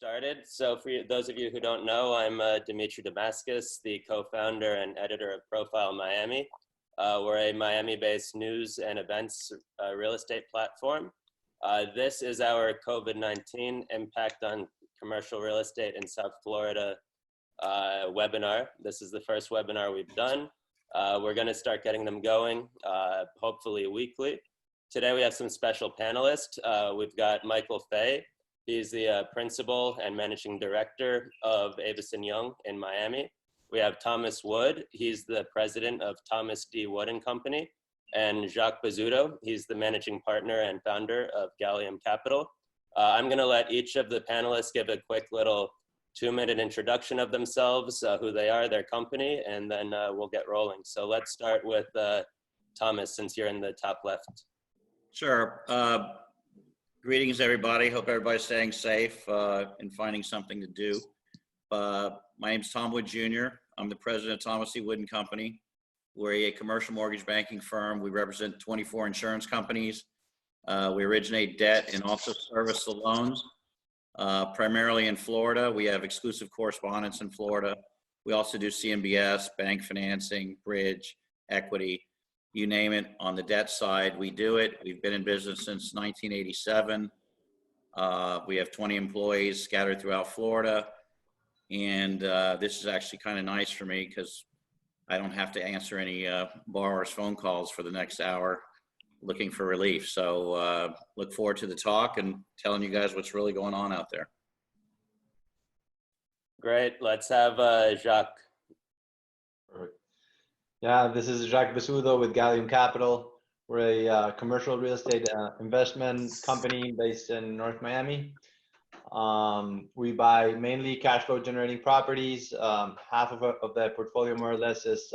started. So for those of you who don't know, I'm Demetri Demascus, the co-founder and editor of PROFILEmiami. We're a Miami-based news and events real estate platform. This is our COVID-19 impact on commercial real estate in South Florida webinar. This is the first webinar we've done. We're going to start getting them going, hopefully weekly. Today we have some special panelists. We've got Michael Fay. He's the principal and managing director of Avison in Miami. We have Thomas Wood. He's the president of Thomas D. Wood and Company. And Jacques Bessoudo. He's the managing partner and founder of Galium Capital. I'm going to let each of the panelists give a quick little 2-minute introduction of themselves, who they are, their company, and then we'll get rolling. So let's start with Thomas, since you're in the top left. Sure. Greetings, everybody. Hope everybody's staying safe and finding something to do. My name's Tom Wood Jr. I'm the president of Thomas D. Wood and Company. We're a commercial mortgage banking firm. We represent 24 insurance companies. We originate debt and also service the loans, primarily in Florida. We have exclusive correspondence in Florida. We also do CMBS, bank financing, bridge, equity. You name it. On the debt side, we do it. We've been in business since 1987. We have 20 employees scattered throughout Florida. And this is actually kind of nice for me because I don't have to answer any borrowers' phone calls for the next hour looking for relief. So look forward to the talk and telling you guys what's really going on out there. Great. Let's have Jacques. Perfect. Yeah, this is Jacques Bessoudo with Galium Capital. We're a commercial real estate investment company based in North Miami. We buy mainly cash flow generating properties. Half of the portfolio more or less is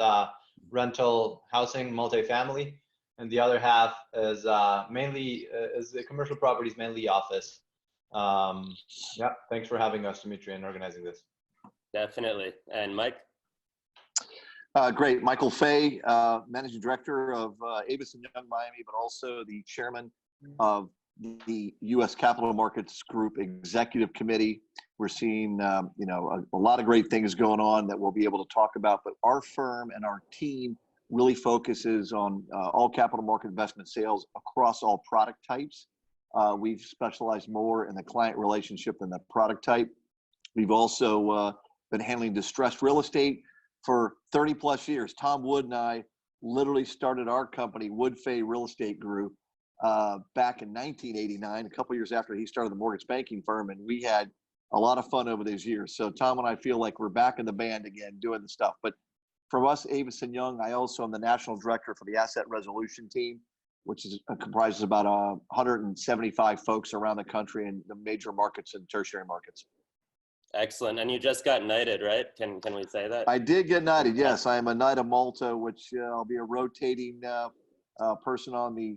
rental housing, multifamily, and the other half is the commercial properties, mainly office. Yeah, thanks for having us, Demetri, and organizing this. Definitely. And Mike? Great. Michael Fay, Managing Director of Avison Miami, but also the Chairman of the U.S. Capital Markets Group Executive Committee. We're seeing, a lot of great things going on that we'll be able to talk about, but our firm and our team really focuses on all capital market investment sales across all product types. We've specialized more in the client relationship than the product type. We've also been handling distressed real estate for 30 plus years. Tom Wood and I literally started our company, Wood Fay Real Estate Group, back in 1989, a couple years after he started the mortgage banking firm, and we had a lot of fun over those years. So Tom and I feel like we're back in the band again doing the stuff. But for us, Avison Young, I also am the national director for the asset resolution team, which comprises about 175 folks around the country in the major markets and tertiary markets. Excellent. And you just got knighted, right? Can we say that? I did get knighted, yes. I am a Knight of Malta, which I'll be a rotating person on the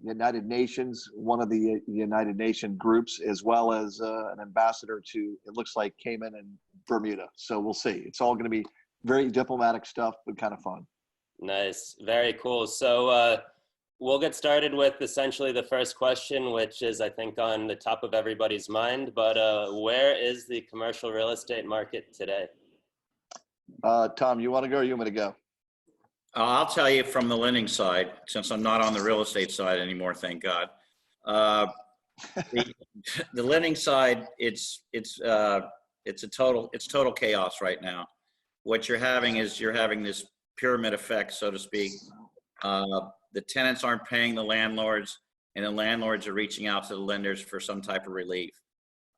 United Nations, one of the United Nation groups, as well as an ambassador to, it looks like, Cayman and Bermuda. So we'll see. It's all going to be very diplomatic stuff, but kind of fun. Nice. Very cool. So we'll get started with essentially the first question, which is, I think, on the top of everybody's mind. But where is the commercial real estate market today? Tom, you want to go or you want me to go? I'll tell you from the lending side, since I'm not on the real estate side anymore, thank God. The lending side, it's total chaos right now. What you're having is this pyramid effect, so to speak. The tenants aren't paying the landlords, and the landlords are reaching out to the lenders for some type of relief.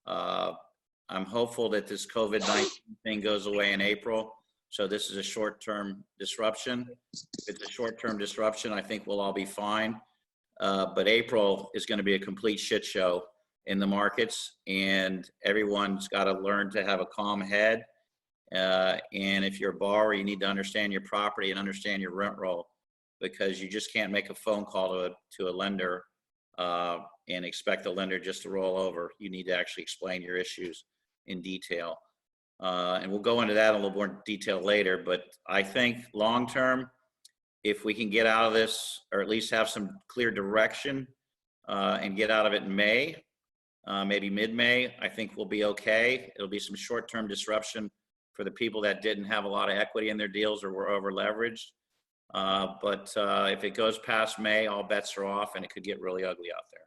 I'm hopeful that this COVID-19 thing goes away in April. So this is a short-term disruption. If it's a short-term disruption, I think we'll all be fine. But April is going to be a complete shit show in the markets, and everyone's got to learn to have a calm head. And if you're a borrower, you need to understand your property and understand your rent roll, because you just can't make a phone call to a lender and expect the lender just to roll over. You need to actually explain your issues in detail. And we'll go into that in a little more detail later, but I think long-term, if we can get out of this, or at least have some clear direction and get out of it in May, maybe mid-May, I think we'll be okay. It'll be some short-term disruption for the people that didn't have a lot of equity in their deals or were over leveraged. But if it goes past May, all bets are off and it could get really ugly out there.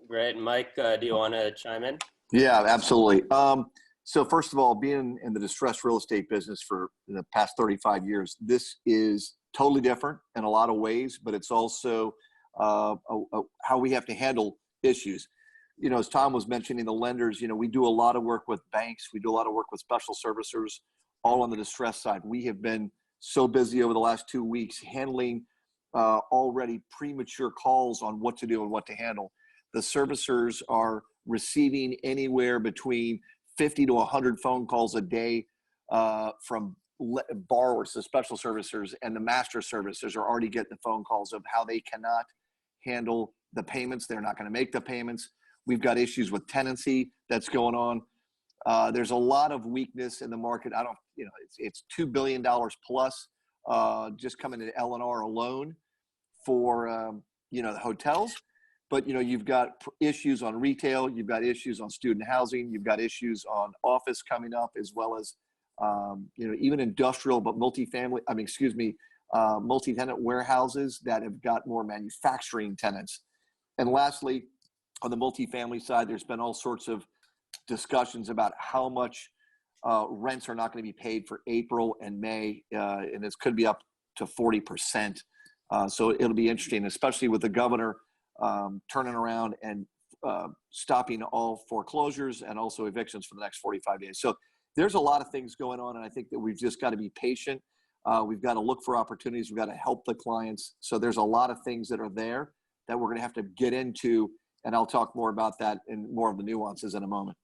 Great. Mike, do you want to chime in? Yeah, absolutely. So first of all, being in the distressed real estate business for the past 35 years, this is totally different in a lot of ways, but it's also how we have to handle issues. You know, as Tom was mentioning, the lenders, you know, we do a lot of work with banks. We do a lot of work with special servicers, all on the distress side. We have been so busy over the last 2 weeks handling already premature calls on what to do and what to handle. The servicers are receiving anywhere between 50 to 100 phone calls a day from borrowers, the special servicers, and the master servicers are already getting the phone calls of how they cannot handle the payments. They're not going to make the payments. We've got issues with tenancy that's going on. There's a lot of weakness in the market. It's $2 billion plus just coming to L&R alone for, the hotels. But, you've got issues on retail, you've got issues on student housing, you've got issues on office coming up, as well as, even industrial, but multi-tenant warehouses that have got more manufacturing tenants. And lastly, on the multifamily side, there's been all sorts of discussions about how much rents are not going to be paid for April and May, and this could be up to 40%. So it'll be interesting, especially with the governor turning around and stopping all foreclosures and also evictions for the next 45 days. So there's a lot of things going on, and I think that we've just got to be patient. We've got to look for opportunities. We've got to help the clients. So there's a lot of things that are there that we're going to have to get into, and I'll talk more about that and more of the nuances in a moment.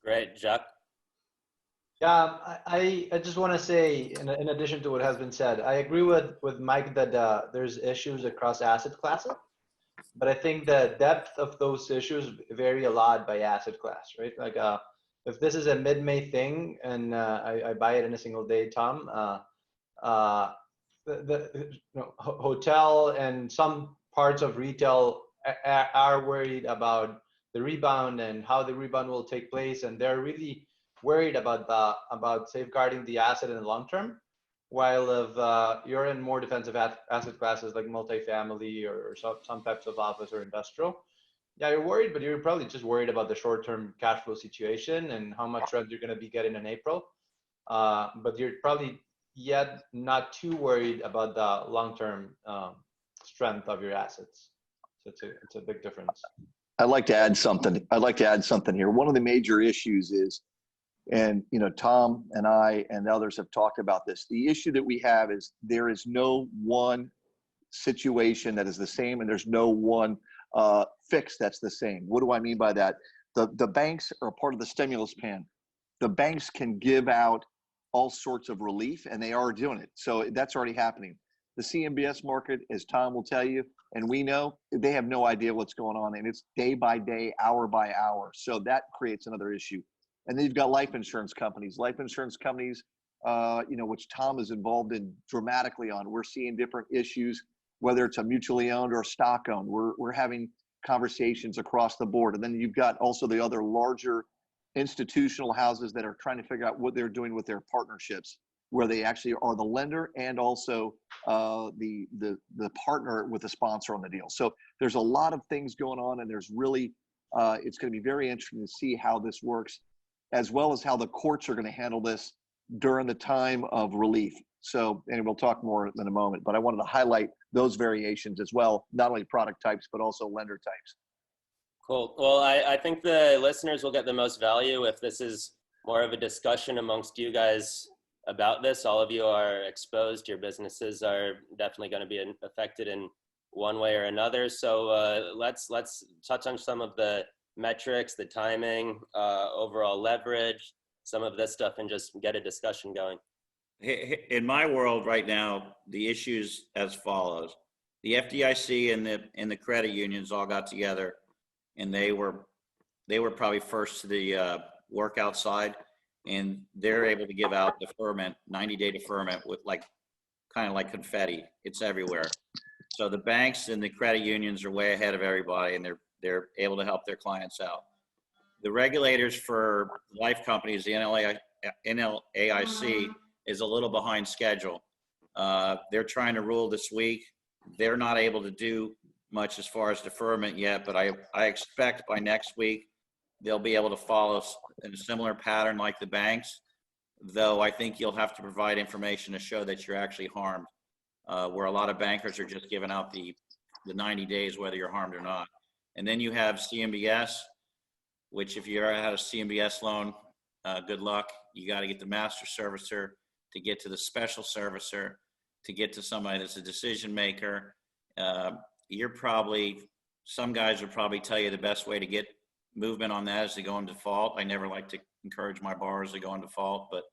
Great. Jacques? Yeah, I just want to say, in addition to what has been said, I agree with Mike that there's issues across asset classes. But I think the depth of those issues vary a lot by asset class, right? Like if this is a mid-May thing and I buy it in a single day, Tom, hotel and some parts of retail are worried about the rebound and how the rebound will take place, and they're really worried about safeguarding the asset in the long term. While if you're in more defensive asset classes like multifamily or some types of office or industrial, yeah, you're worried, but you're probably just worried about the short-term cash flow situation and how much rent you're going to be getting in April. But you're probably yet not too worried about the long-term strength of your assets. So it's a big difference. I'd like to add something here. One of the major issues is, and Tom and I and others have talked about this. The issue that we have is there is no one situation that is the same, and there's no one fix that's the same. What do I mean by that? The banks are part of the stimulus plan. The banks can give out all sorts of relief, and they are doing it. So that's already happening. The CMBS market, as Tom will tell you, and we know, they have no idea what's going on, and it's day by day, hour by hour. So that creates another issue. And then you've got life insurance companies, which Tom is involved in dramatically on. We're seeing different issues, whether it's a mutually owned or stock owned. We're having conversations across the board. And then you've got also the other larger institutional houses that are trying to figure out what they're doing with their partnerships, where they actually are the lender and also the partner with the sponsor on the deal. So there's a lot of things going on, and there's really, it's going to be very interesting to see how this works, as well as how the courts are going to handle this during the time of relief. So, and we'll talk more in a moment, but I wanted to highlight those variations as well, not only product types, but also lender types. Cool. Well, I think the listeners will get the most value if this is more of a discussion amongst you guys about this. All of you are exposed. Your businesses are definitely going to be affected in one way or another. So let's touch on some of the metrics, the timing, overall leverage, some of this stuff, and just get a discussion going. In my world right now, the issues as follows. The FDIC and the credit unions all got together, and they were probably first to the work outside, and they're able to give out deferment, 90-day deferment with kind of like confetti. It's everywhere. So the banks and the credit unions are way ahead of everybody, and they're able to help their clients out. The regulators for life companies, the NLAIC, is a little behind schedule. They're trying to rule this week. They're not able to do much as far as deferment yet, but I expect by next week they'll be able to follow in a similar pattern like the banks, though I think you'll have to provide information to show that you're actually harmed, where a lot of bankers are just giving out the 90 days whether you're harmed or not. And then you have CMBS, which if you ever had a CMBS loan, good luck. You got to get the master servicer to get to the special servicer to get to somebody that's a decision maker. Some guys would probably tell you the best way to get movement on that is to go in default. I never like to encourage my borrowers to go in default, but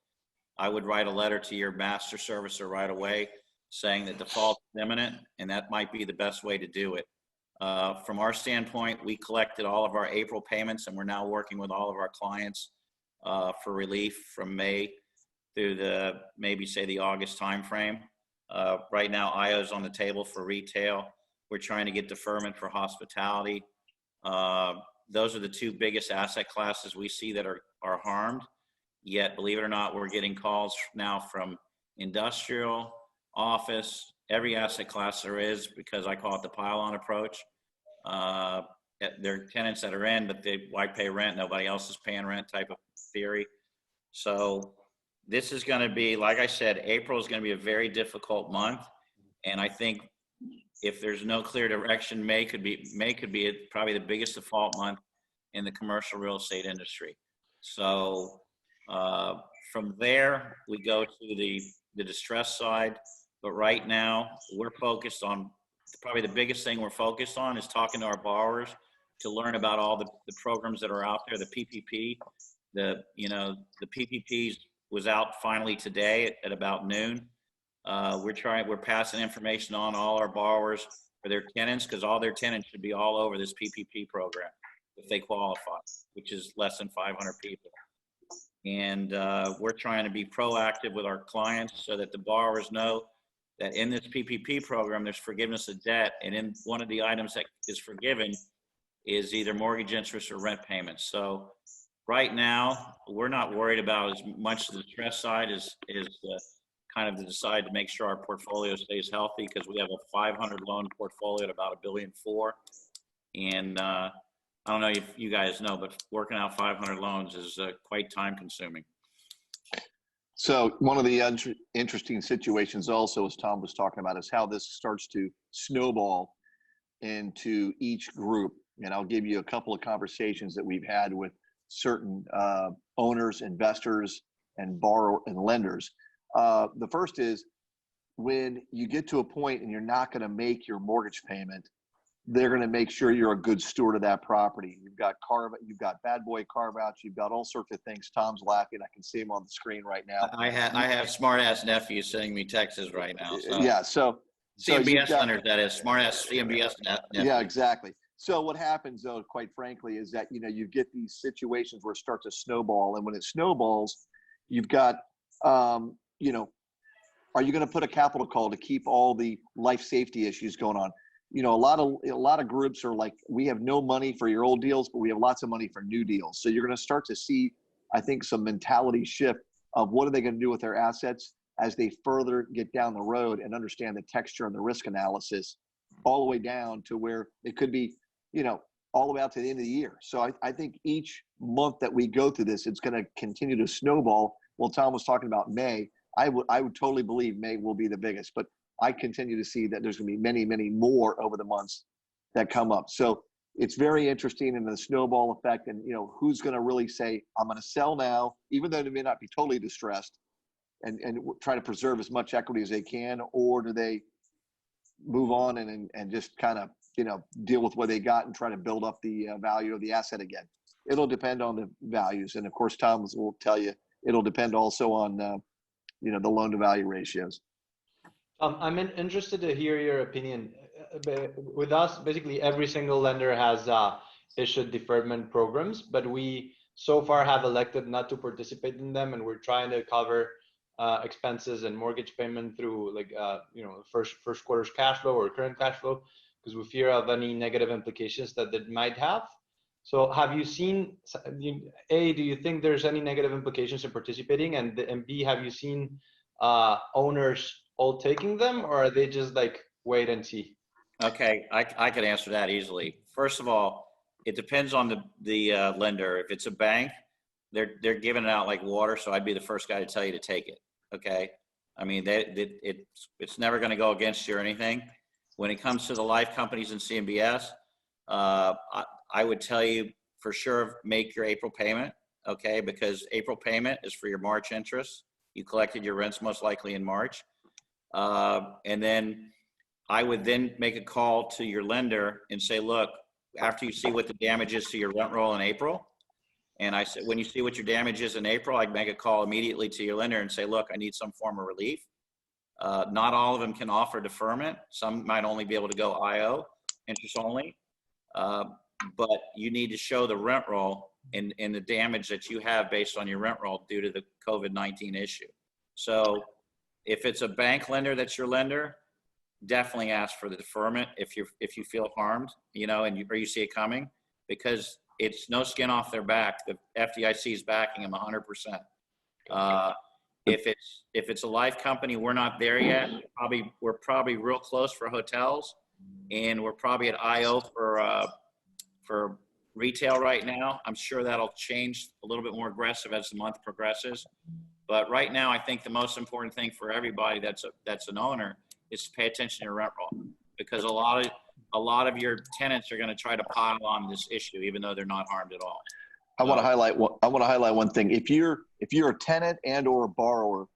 I would write a letter to your master servicer right away saying that default is imminent, and that might be the best way to do it. From our standpoint, we collected all of our April payments, and we're now working with all of our clients for relief from May through the August timeframe. Right now, IO is on the table for retail. We're trying to get deferment for hospitality. Those are the two biggest asset classes we see that are harmed. Yet, believe it or not, we're getting calls now from industrial, office, every asset class there is, because I call it the pile-on approach. There are tenants that are in, but why pay rent? Nobody else is paying rent type of theory. So this is going to be, like I said, April is going to be a very difficult month. And I think if there's no clear direction, May could be probably the biggest default month in the commercial real estate industry. So from there, we go to the distress side. But right now, we're focused on, probably the biggest thing we're focused on is talking to our borrowers to learn about all the programs that are out there, the PPP. The PPP was out finally today at about noon. We're passing information on all our borrowers for their tenants, because all their tenants should be all over this PPP program if they qualify, which is less than 500 people. And we're trying to be proactive with our clients so that the borrowers know that in this PPP program, there's forgiveness of debt. And in one of the items that is forgiven is either mortgage interest or rent payments. So right now, we're not worried about as much the stress side as kind of to decide to make sure our portfolio stays healthy, because we have a 500 loan portfolio at about $1.4 billion. And I don't know if you guys know, but working out 500 loans is quite time consuming. So one of the interesting situations also, as Tom was talking about, is how this starts to snowball into each group. And I'll give you a couple of conversations that we've had with certain owners, investors, and borrower and lenders. The first is, when you get to a point and you're not going to make your mortgage payment, they're going to make sure you're a good steward of that property. You've got bad boy carve outs, you've got all sorts of things. Tom's laughing. I can see him on the screen right now. I have smart ass nephews sending me texts right now. So. Yeah. So CMBS lenders, that is, smart ass CMBS nephews. Yeah, exactly. So what happens, though, quite frankly, is that, you get these situations where it starts to snowball. And when it snowballs, you've got, are you going to put a capital call to keep all the life safety issues going on? A lot of groups are like, we have no money for your old deals, but we have lots of money for new deals. So you're going to start to see, I think, some mentality shift of what are they going to do with their assets as they further get down the road and understand the texture and the risk analysis, all the way down to where it could be, all the way out to the end of the year. So I think each month that we go through this, it's going to continue to snowball. Well, Tom was talking about May. I would totally believe May will be the biggest, but I continue to see that there's going to be many, many more over the months that come up. So it's very interesting in the snowball effect, and who's going to really say, I'm going to sell now, even though they may not be totally distressed, and try to preserve as much equity as they can, or do they move on and just kind of deal with what they got and try to build up the value of the asset again? It'll depend on the values, and of course Tom will tell you it'll depend also on the loan to value ratios. I'm interested to hear your opinion. With us, basically every single lender has issued deferment programs, but we so far have elected not to participate in them, and we're trying to cover expenses and mortgage payment through like first quarter's cash flow or current cash flow, because we fear of any negative implications that it might have. So have you seen, A, do you think there's any negative implications in participating, and B, have you seen owners all taking them, or are they just like wait and see? Okay, I could answer that easily. First of all, it depends on the lender. If it's a bank, they're giving it out like water, so I'd be the first guy to tell you to take it. Okay, I mean it's never going to go against you or anything. When it comes to the life companies and CMBS, I would tell you for sure make your April payment. Okay, because April payment is for your March interest. You collected your rents most likely in March, and then I would then make a call to your lender and say, look, after you see what the damage is to your rent roll in April, and I said, when you see what your damage is in April, I'd make a call immediately to your lender and say, look, I need some form of relief. Not all of them can offer deferment. Some might only be able to go IO, interest only. But you need to show the rent roll and the damage that you have based on your rent roll due to the COVID-19 issue. So if it's a bank lender that's your lender, definitely ask for the deferment if you feel harmed, and you see it coming, because it's no skin off their back. The FDIC is backing them 100%. If it's a life company, we're not there yet. We're probably real close for hotels, and we're probably at IO for retail right now. I'm sure that'll change a little bit more aggressive as the month progresses. But right now, I think the most important thing for everybody that's an owner is to pay attention to your rent roll, because a lot of your tenants are going to try to pile on this issue, even though they're not harmed at all. I want to highlight one thing. If you're a tenant and or a borrower,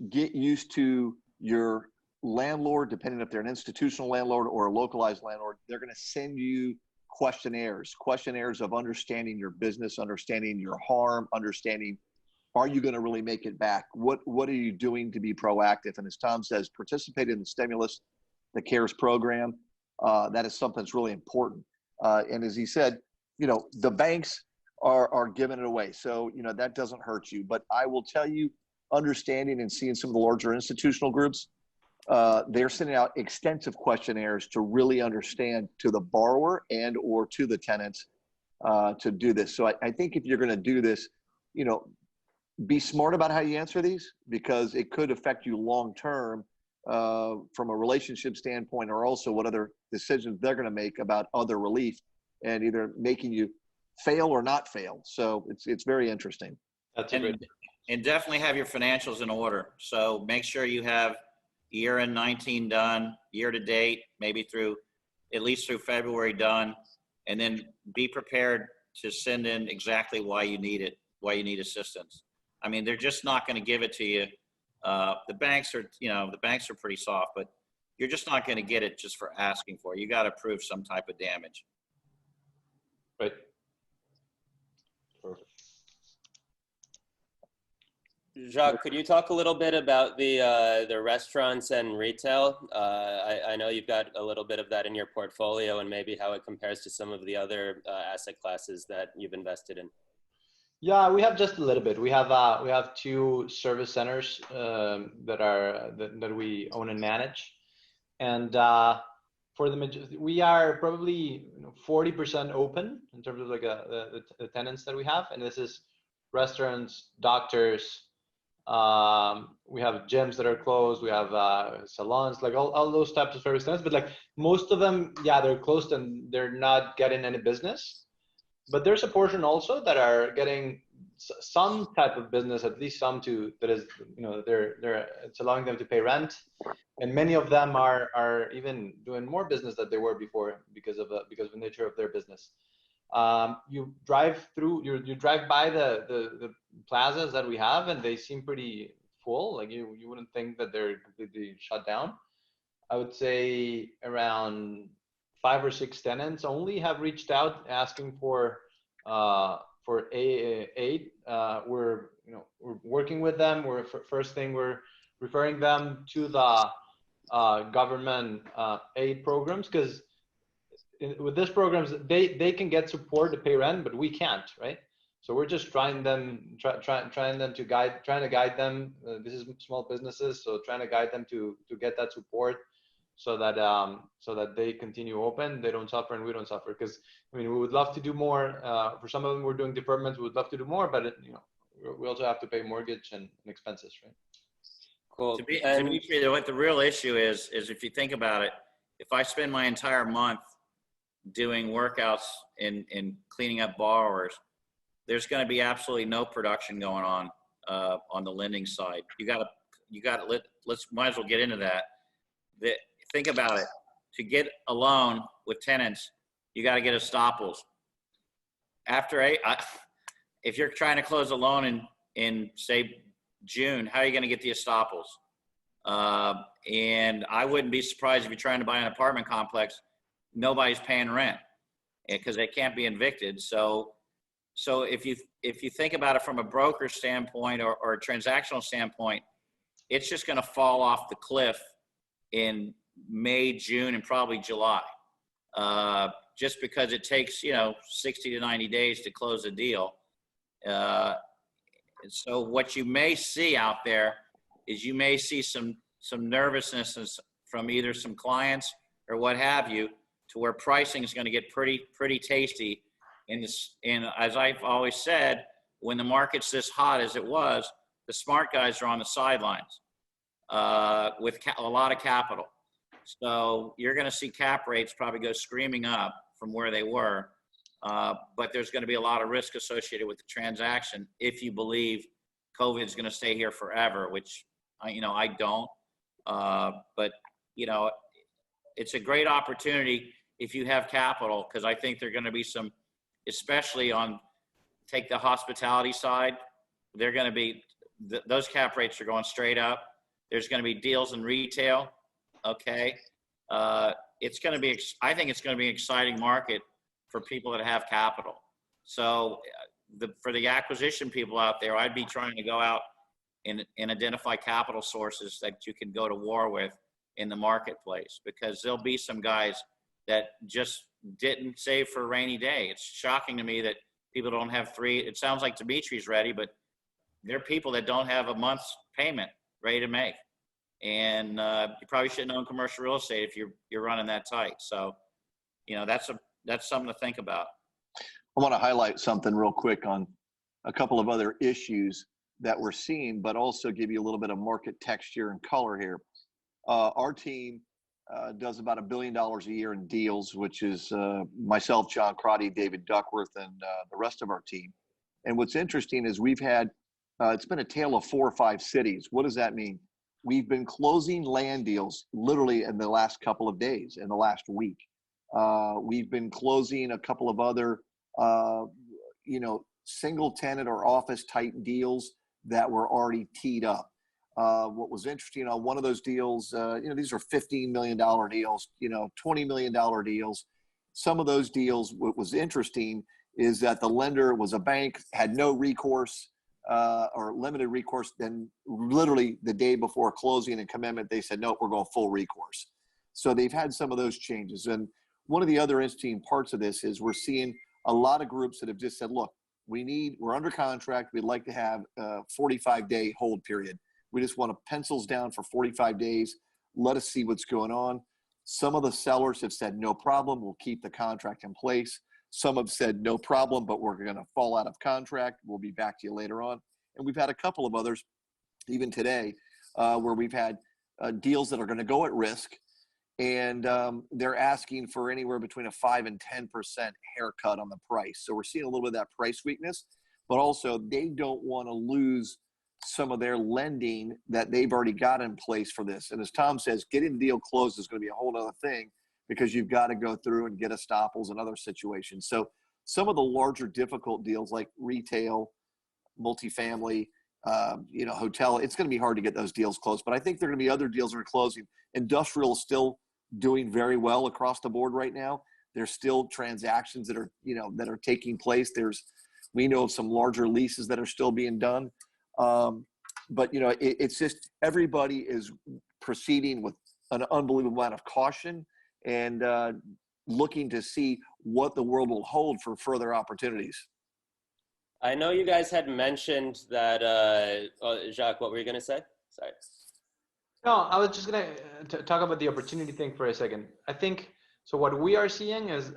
get used to your landlord, depending if they're an institutional landlord or a localized landlord. They're going to send you questionnaires of understanding your business, understanding your harm, understanding, are you going to really make it back? What are you doing to be proactive? And as Tom says, participate in the stimulus, the CARES program. That is something that's really important. And as he said, the banks are giving it away. So, that doesn't hurt you. But I will tell you, understanding and seeing some of the larger institutional groups, they're sending out extensive questionnaires to really understand to the borrower and or to the tenants to do this. So I think if you're going to do this, be smart about how you answer these, because it could affect you long-term from a relationship standpoint, or also what other decisions they're going to make about other relief and either making you fail or not fail. So it's very interesting. That's a great. And definitely have your financials in order. So make sure you have year-end 19 done, year to date, maybe at least through February done, and then be prepared to send in exactly why you need it, why you need assistance. I mean, they're just not going to give it to you. The banks are pretty soft, but you're just not going to get it just for asking for it. You got to prove some type of damage. Right. Perfect. Jacques, could you talk a little bit about the restaurants and retail? I know you've got a little bit of that in your portfolio, and maybe how it compares to some of the other asset classes that you've invested in. Yeah, we have just a little bit. We have 2 service centers that we own and manage, and for we are probably 40% open in terms of like the tenants that we have, and this is restaurants, doctors. We have gyms that are closed. We have salons, like all those types of service tenants. But like most of them, yeah, they're closed and they're not getting any business. But there's a portion also that are getting some type of business, at least some that is, it's allowing them to pay rent, and many of them are even doing more business than they were before because of the nature of their business. You drive by the plazas that we have, and they seem pretty full. Like you wouldn't think that they're completely shut down. I would say around 5 or 6 tenants only have reached out asking for aid. We're working with them. First thing, we're referring them to the government aid programs, because with these programs they can get support to pay rent, but we can't, right? So we're just trying them to guide them. This is small businesses, so trying to guide them to get that support, so that they continue open, they don't suffer, and we don't suffer. Because I mean, we would love to do more. For some of them, we're doing deferments. We would love to do more, but we also have to pay mortgage and expenses, right? Cool. Demetri, what the real issue is if you think about it, if I spend my entire month doing workouts and cleaning up borrowers, there's going to be absolutely no production going on the lending side. Might as well get into that. Think about it. To get a loan with tenants, you got to get estoppels. If you're trying to close a loan in say June, how are you going to get the estoppels? And I wouldn't be surprised if you're trying to buy an apartment complex, nobody's paying rent because they can't be evicted. So if you think about it from a broker standpoint or a transactional standpoint, it's just going to fall off the cliff in May, June, and probably July, just because it takes 60 to 90 days to close a deal. So what you may see out there is you may see some nervousness from either some clients or what have you, to where pricing is going to get pretty tasty. And as I've always said, when the market's this hot as it was, the smart guys are on the sidelines with a lot of capital. So you're going to see cap rates probably go screaming up from where they were. But there's going to be a lot of risk associated with the transaction if you believe COVID is going to stay here forever, which I don't. But it's a great opportunity if you have capital, because I think there are going to be some, especially take the hospitality side, they're going to be, those cap rates are going straight up. There's going to be deals in retail. Okay. It's going to be, I think it's going to be an exciting market for people that have capital. So for the acquisition people out there, I'd be trying to go out and identify capital sources that you can go to war with in the marketplace, because there'll be some guys that just didn't save for a rainy day. It's shocking to me that people don't have it sounds like Demetri's ready, but there are people that don't have a month's payment ready to make. And you probably shouldn't own commercial real estate if you're running that tight. So, that's something to think about. I want to highlight something real quick on a couple of other issues that we're seeing, but also give you a little bit of market texture and color here. Our team does about $1 billion a year in deals, which is myself, John Crotty, David Duckworth, and the rest of our team. And what's interesting is we've had, it's been a tale of 4 or 5 cities. What does that mean? We've been closing land deals literally in the last couple of days, in the last week. We've been closing a couple of other, single tenant or office type deals that were already teed up. What was interesting on one of those deals, these are $15 million deals, $20 million deals. Some of those deals, what was interesting is that the lender was a bank, had no recourse or limited recourse. Then literally the day before closing and commitment, they said, nope, we're going full recourse. So they've had some of those changes. And one of the other interesting parts of this is we're seeing a lot of groups that have just said, look, we're under contract. We'd like to have a 45-day hold period. We just want to pencils down for 45 days. Let us see what's going on. Some of the sellers have said, no problem. We'll keep the contract in place. Some have said, no problem, but we're going to fall out of contract. We'll be back to you later on. And we've had a couple of others, even today, where we've had deals that are going to go at risk. And they're asking for anywhere between a 5 and 10% haircut on the price. So we're seeing a little bit of that price weakness, but also they don't want to lose some of their lending that they've already got in place for this. And as Tom says, getting the deal closed is going to be a whole other thing, because you've got to go through and get estoppels and other situations. So some of the larger difficult deals like retail, multifamily, hotel, it's going to be hard to get those deals closed. But I think there are going to be other deals that are closing. Industrial is still doing very well across the board right now. There's still transactions that are, that are taking place. We know of some larger leases that are still being done. But it's just, everybody is proceeding with an unbelievable amount of caution and looking to see what the world will hold for further opportunities. I know you guys had mentioned that, Jacques, what were you going to say? Sorry. No, I was just gonna talk about the opportunity thing for a second. I think so. What we are seeing is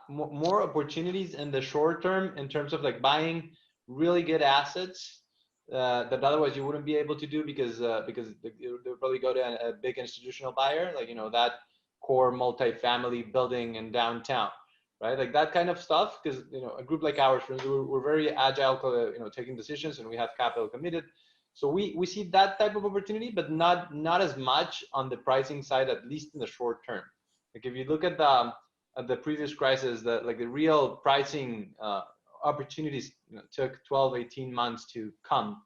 more opportunities in the short term in terms of like buying really good assets that otherwise you wouldn't be able to do because they'll probably go to a big institutional buyer, like that core multifamily building in downtown, right? Like that kind of stuff. Because a group like ours, for instance, we're very agile, taking decisions, and we have capital committed. So we see that type of opportunity, but not as much on the pricing side, at least in the short term. Like if you look at the previous crisis, the real pricing opportunities took 12, 18 months to come,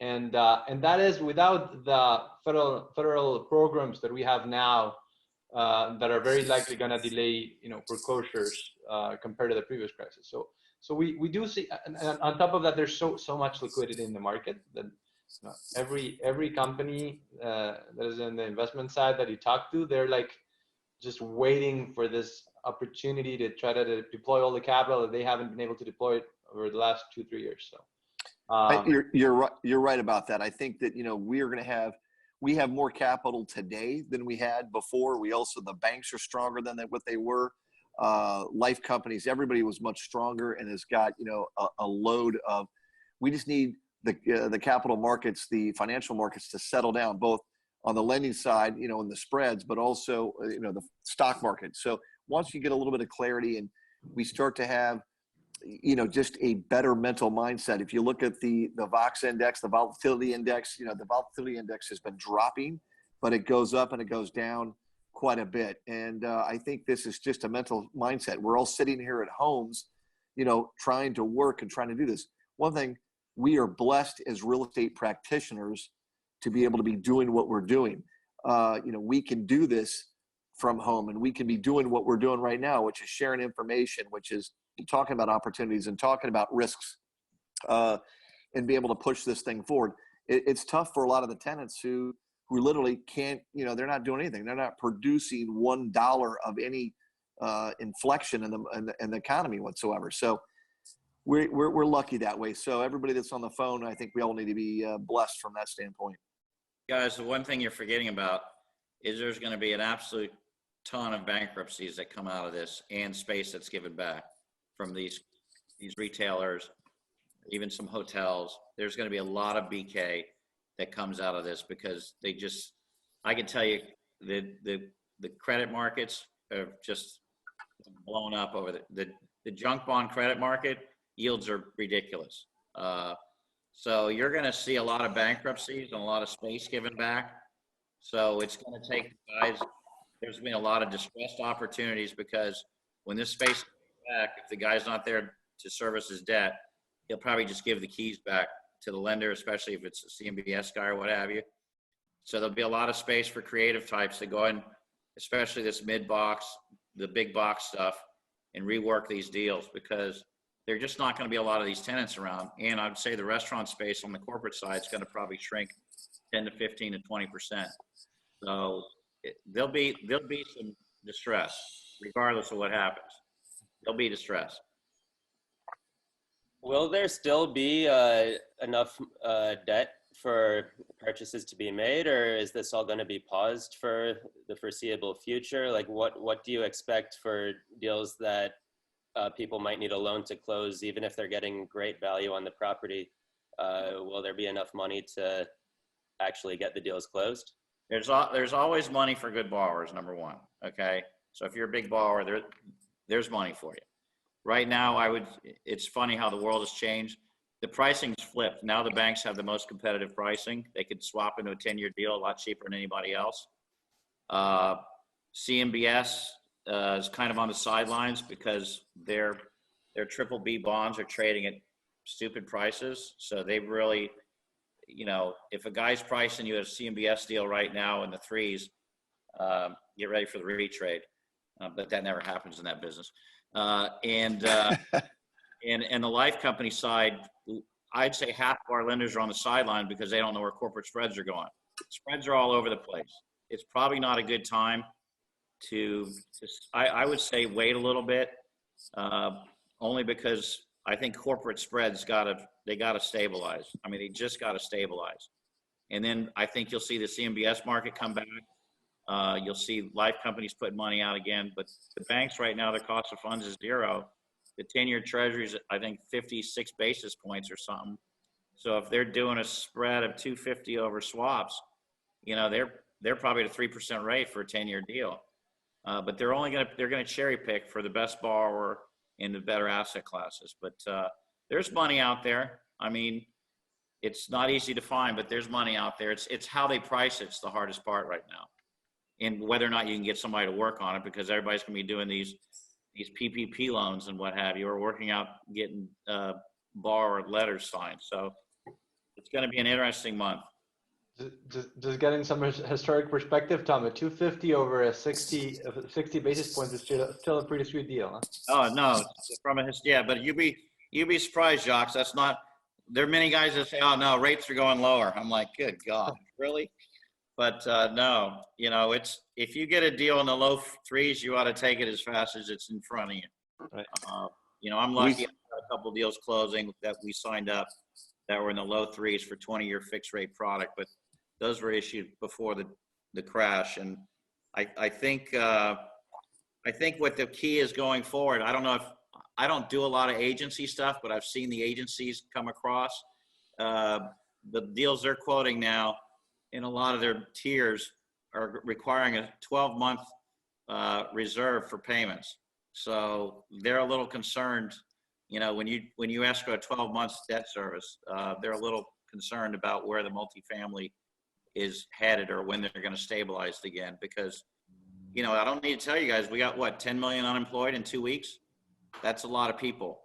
and that is without the federal programs that we have now that are very likely going to delay foreclosures compared to the previous crisis. So we do see, and on top of that, there's so much liquidity in the market that every company that is in the investment side that you talk to, they're like just waiting for this opportunity to try to deploy all the capital that they haven't been able to deploy it over the last 2-3 years. So you're right about that. I think that we have more capital today than we had before. The banks are stronger than what they were. Life companies, everybody was much stronger and has got a load of. We just need the capital markets, the financial markets to settle down, both on the lending side, in the spreads, but also, the stock market. So once you get a little bit of clarity and we start to have, just a better mental mindset. If you look at the VOX index, the volatility index, the volatility index has been dropping, but it goes up and it goes down quite a bit. And I think this is just a mental mindset. We're all sitting here at homes, trying to work and trying to do this. One thing, we are blessed as real estate practitioners to be able to be doing what we're doing. We can do this from home, and we can be doing what we're doing right now, which is sharing information, which is talking about opportunities and talking about risks, and be able to push this thing forward. It's tough for a lot of the tenants who literally can't, they're not doing anything. They're not producing $1 of any inflection in the economy whatsoever. So we're lucky that way. So everybody that's on the phone, I think we all need to be blessed from that standpoint. Guys, the one thing you're forgetting about is there's going to be an absolute ton of bankruptcies that come out of this, and space that's given back from these retailers, even some hotels. There's going to be a lot of BK that comes out of this because I can tell you the credit markets are just blown up over the junk bond credit market. Yields are ridiculous. So you're going to see a lot of bankruptcies and a lot of space given back. So it's going to take guys. There's been a lot of distressed opportunities because when this space is back, if the guy's not there to service his debt, he'll probably just give the keys back to the lender, especially if it's a CMBS guy or what have you. So there'll be a lot of space for creative types to go in, especially this mid-box, the big box stuff, and rework these deals because there are just not going to be a lot of these tenants around. And I'd say the restaurant space on the corporate side is going to probably shrink 10 to 15 to 20%. So there'll be some distress, regardless of what happens. There'll be distress. Will there still be enough debt for purchases to be made, or is this all going to be paused for the foreseeable future? Like, what do you expect for deals that people might need a loan to close, even if they're getting great value on the property? Will there be enough money to actually get the deals closed? There's always money for good borrowers, number one. Okay, so if you're a big borrower, there's money for you. Right now, it's funny how the world has changed. The pricing's flipped. Now the banks have the most competitive pricing. They could swap into a 10-year deal a lot cheaper than anybody else. CMBS is kind of on the sidelines because their BBB bonds are trading at stupid prices. So they really, if a guy's pricing you a CMBS deal right now in the 3s, get ready for the retrade. But that never happens in that business. And the life company side, I'd say half of our lenders are on the sideline because they don't know where corporate spreads are going. Spreads are all over the place. It's probably not a good time I would say wait a little bit, only because I think corporate spreads they gotta stabilize. I mean, they just gotta stabilize. And then I think you'll see the CMBS market come back. You'll see life companies put money out again, but the banks right now, their cost of funds is 0. The 10-year treasuries, I think 56 basis points or something. So if they're doing a spread of 250 over swaps, you know, they're probably at a 3% rate for a 10-year deal. But they're gonna cherry pick for the best borrower in the better asset classes. But there's money out there. I mean, it's not easy to find, but there's money out there. It's how they price it's the hardest part right now, and whether or not you can get somebody to work on it, because everybody's gonna be doing these PPP loans and what have you, or working out getting borrower letters signed. So it's going to be an interesting month. Just getting some historic perspective, Tom, a 250 over a 60 basis points is still a pretty sweet deal, huh? Oh, no, but you'd be surprised, Jacques. That's not, there are many guys that say, oh no, rates are going lower. I'm like, good God, really? But no, you know, if you get a deal in the low 3s, you ought to take it as fast as it's in front of you. Right. You know, I'm lucky. I've got a couple deals closing that we signed up that were in the low 3s for 20-year fixed rate product, but those were issued before the crash. And I think what the key is going forward, I don't know if, I don't do a lot of agency stuff, but I've seen the agencies come across. The deals they're quoting now in a lot of their tiers are requiring a 12-month reserve for payments. So they're a little concerned, you know, when you ask for a 12 months debt service, they're a little concerned about where the multifamily is headed or when they're going to stabilize again. Because, you know, I don't need to tell you guys, we got what, 10 million unemployed in 2 weeks? That's a lot of people.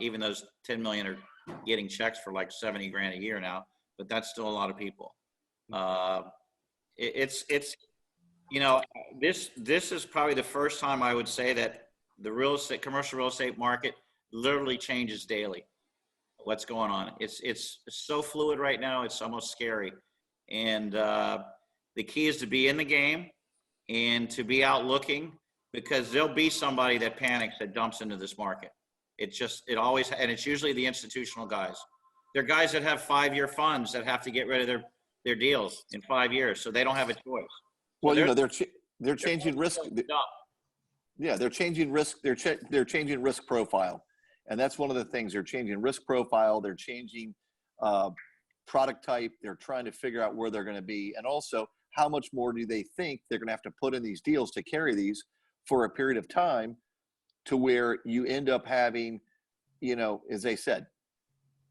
Even those 10 million are getting checks for like 70 grand a year now, but that's still a lot of people. It's you know, this is probably the first time I would say that the commercial real estate market literally changes daily. What's going on? It's so fluid right now. It's almost scary. And the key is to be in the game and to be out looking, because there'll be somebody that panics, that dumps into this market. It always, and it's usually the institutional guys. They're guys that have 5-year funds that have to get rid of their deals in 5 years, so they don't have a choice. Well, you know, they're changing risk. Yeah, they're changing risk. They're changing risk profile, and that's one of the things. They're changing risk profile. They're changing product type. They're trying to figure out where they're going to be, and also how much more do they think they're going to have to put in these deals to carry these for a period of time, to where you end up having, you know, as they said,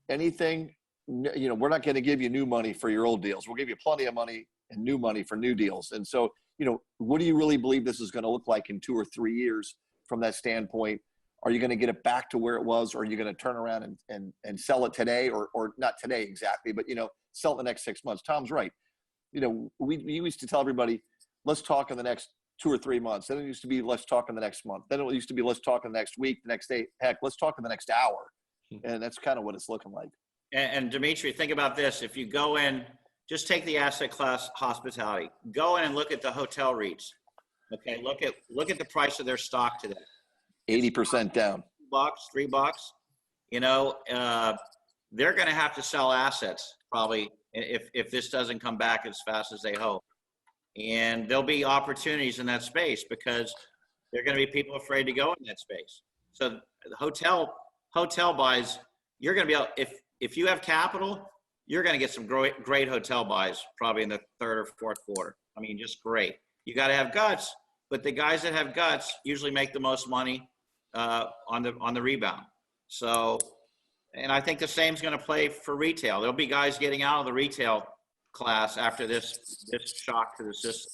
anything. You know, we're not going to give you new money for your old deals. We'll give you plenty of money and new money for new deals. And so, you know, what do you really believe this is going to look like in 2 or 3 years from that standpoint? Are you going to get it back to where it was, or are you going to turn around and sell it today, or not today exactly, but, you know, sell it in the next 6 months? Tom's right. You know, we used to tell everybody, let's talk in the next 2 or 3 months. Then it used to be, let's talk in the next month. Then it used to be, let's talk in the next week, the next day. Heck, let's talk in the next hour. And that's kind of what it's looking like. And Demetri, think about this. If you go in, just take the asset class hospitality. Go in and look at the hotel REITs. Okay, look at the price of their stock today. 80% down. $3. You know, they're going to have to sell assets probably if this doesn't come back as fast as they hope. And there'll be opportunities in that space, because there are going to be people afraid to go in that space. So the hotel buys, you're going to be able, if you have capital, you're going to get some great hotel buys probably in the 3rd or 4th quarter. I mean, just great. You got to have guts, but the guys that have guts usually make the most money on the rebound. So, and I think the same is going to play for retail. There'll be guys getting out of the retail class after this shock to the system.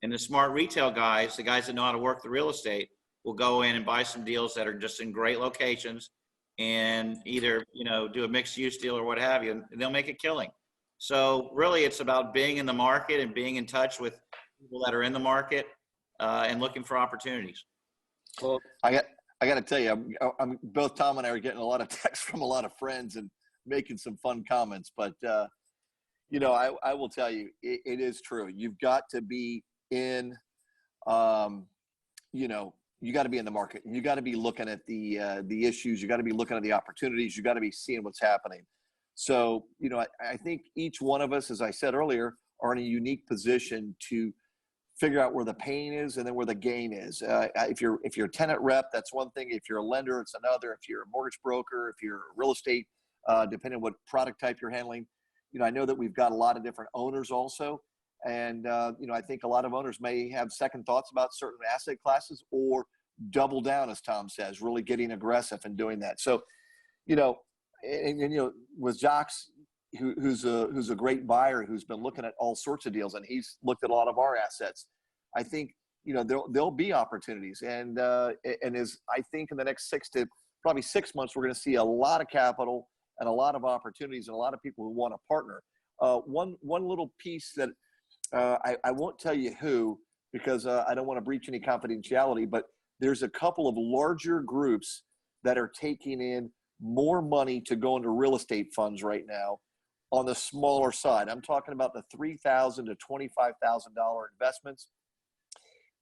And the smart retail guys, the guys that know how to work the real estate, will go in and buy some deals that are just in great locations, and either, you know, do a mixed use deal or what have you, and they'll make a killing. So really it's about being in the market and being in touch with people that are in the market and looking for opportunities. Well, I got to tell you, I'm both Tom and I are getting a lot of texts from a lot of friends and making some fun comments, but you know, I will tell you, it is true. You've got to be in, you know, you got to be in the market. You got to be looking at the issues. You got to be looking at the opportunities. You got to be seeing what's happening. So, you know, I think each one of us, as I said earlier, are in a unique position to figure out where the pain is and then where the gain is. If you're a tenant rep, that's one thing. If you're a lender, it's another. If you're a mortgage broker, if you're real estate, depending on what product type you're handling, you know, I know that we've got a lot of different owners also. And, you know, I think a lot of owners may have second thoughts about certain asset classes or double down, as Tom says, really getting aggressive and doing that. So, you know, and you know, with Jacques, who's a great buyer, who's been looking at all sorts of deals, and he's looked at a lot of our assets. I think, you know, there'll be opportunities. And as I think in the next 6 months, we're going to see a lot of capital and a lot of opportunities and a lot of people who want to partner. One little piece that I won't tell you who, because I don't want to breach any confidentiality, but there's a couple of larger groups that are taking in more money to go into real estate funds right now on the smaller side. I'm talking about the $3,000 to $25,000 investments.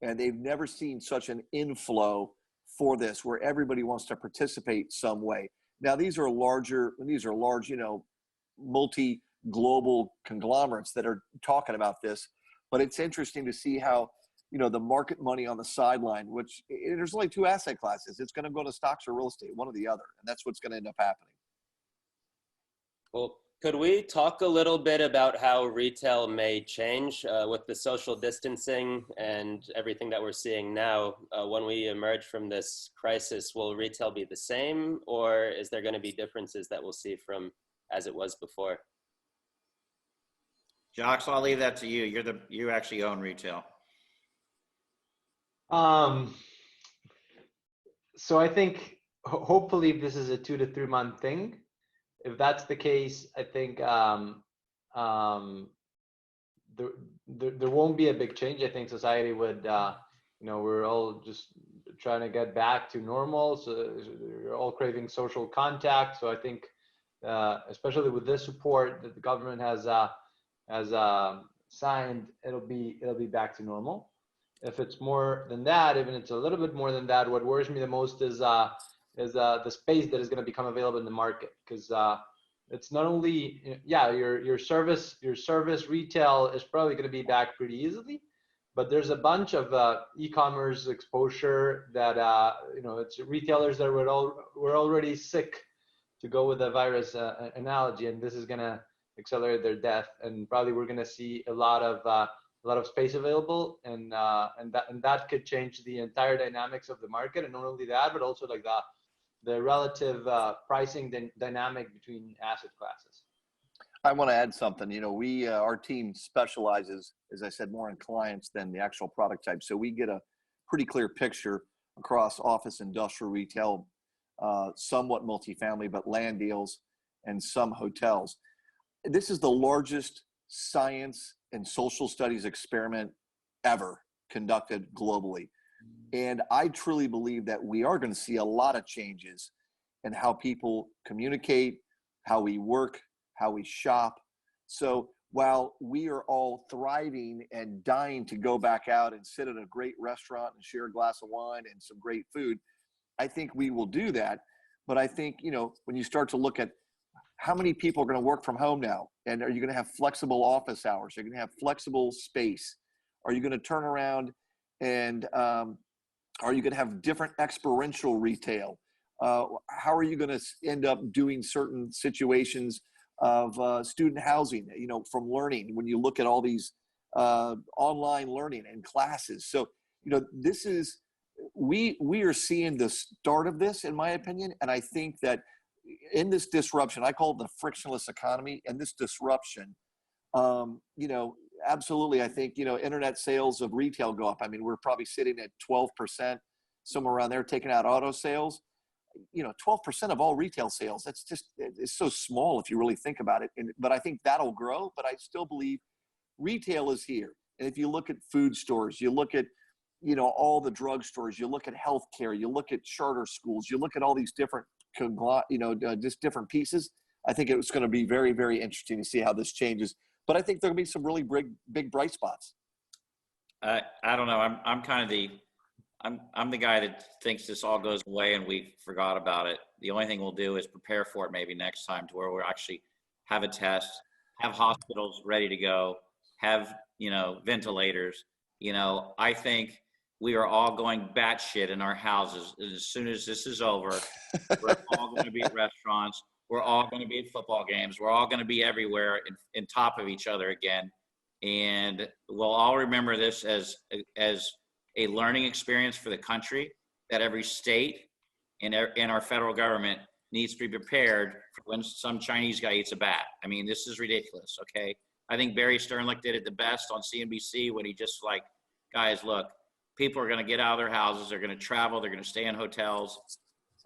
And they've never seen such an inflow for this, where everybody wants to participate some way. Now, these are large, you know, multi-global conglomerates that are talking about this, but it's interesting to see how, you know, the market money on the sideline, which there's only two asset classes. It's going to go to stocks or real estate, one or the other. And that's what's going to end up happening. Well, could we talk a little bit about how retail may change with the social distancing and everything that we're seeing now? When we emerge from this crisis, will retail be the same, or is there going to be differences that we'll see from as it was before? Jacques, I'll leave that to you. You actually own retail. So I think hopefully this is a 2 to 3 month thing. If that's the case, I think there won't be a big change. I think society would, you know, we're all just trying to get back to normal. So we're all craving social contact. So I think, especially with this support that the government has signed, it'll be back to normal. If it's more than that, even it's a little bit more than that, what worries me the most is the space that is going to become available in the market, because it's not only, yeah, your service retail is probably going to be back pretty easily, but there's a bunch of e-commerce exposure that you know, it's retailers that were already sick, to go with the virus analogy, and this is going to accelerate their death, and probably we're going to see a lot of space available, and that could change the entire dynamics of the market. And not only that, but also like the relative pricing dynamic between asset classes. I want to add something. You know, our team specializes, as I said, more in clients than the actual product type. So we get a pretty clear picture across office, industrial, retail, somewhat multifamily, but land deals, and some hotels. This is the largest science and social studies experiment ever conducted globally. And I truly believe that we are going to see a lot of changes in how people communicate, how we work, how we shop. So while we are all thriving and dying to go back out and sit at a great restaurant and share a glass of wine and some great food, I think we will do that. But I think, you know, when you start to look at how many people are going to work from home now, and are you going to have flexible office hours? Are you going to have flexible space? Are you going to turn around and are you going to have different experiential retail? How are you going to end up doing certain situations of student housing, you know, from learning, when you look at all these online learning and classes? So, you know, this is, we are seeing the start of this, in my opinion. And I think that in this disruption, I call it the frictionless economy, and this disruption, you know, absolutely, I think, you know, internet sales of retail go up. I mean, we're probably sitting at 12%, somewhere around there, taking out auto sales. You know, 12% of all retail sales, that's just, it's so small if you really think about it. But I think that'll grow, but I still believe retail is here. And if you look at food stores, you look at, you know, all the drugstores, you look at healthcare, you look at charter schools, you look at all these different, you know, just different pieces. I think it's going to be very, very interesting to see how this changes. But I think there'll be some really big bright spots. I don't know. I'm kind of I'm the guy that thinks this all goes away and we forgot about it. The only thing we'll do is prepare for it maybe next time, to where we'll actually have a test, have hospitals ready to go, have, ventilators. I think we are all going batshit in our houses as soon as this is over. We're all going to be at restaurants. We're all going to be at football games. We're all going to be everywhere in top of each other again. And we'll all remember this as a learning experience for the country, that every state and our federal government needs to be prepared for when some Chinese guy eats a bat. I mean, this is ridiculous, okay? I think Barry Sternlicht did it the best on CNBC when he just like, guys, look, people are going to get out of their houses. They're going to travel. They're going to stay in hotels.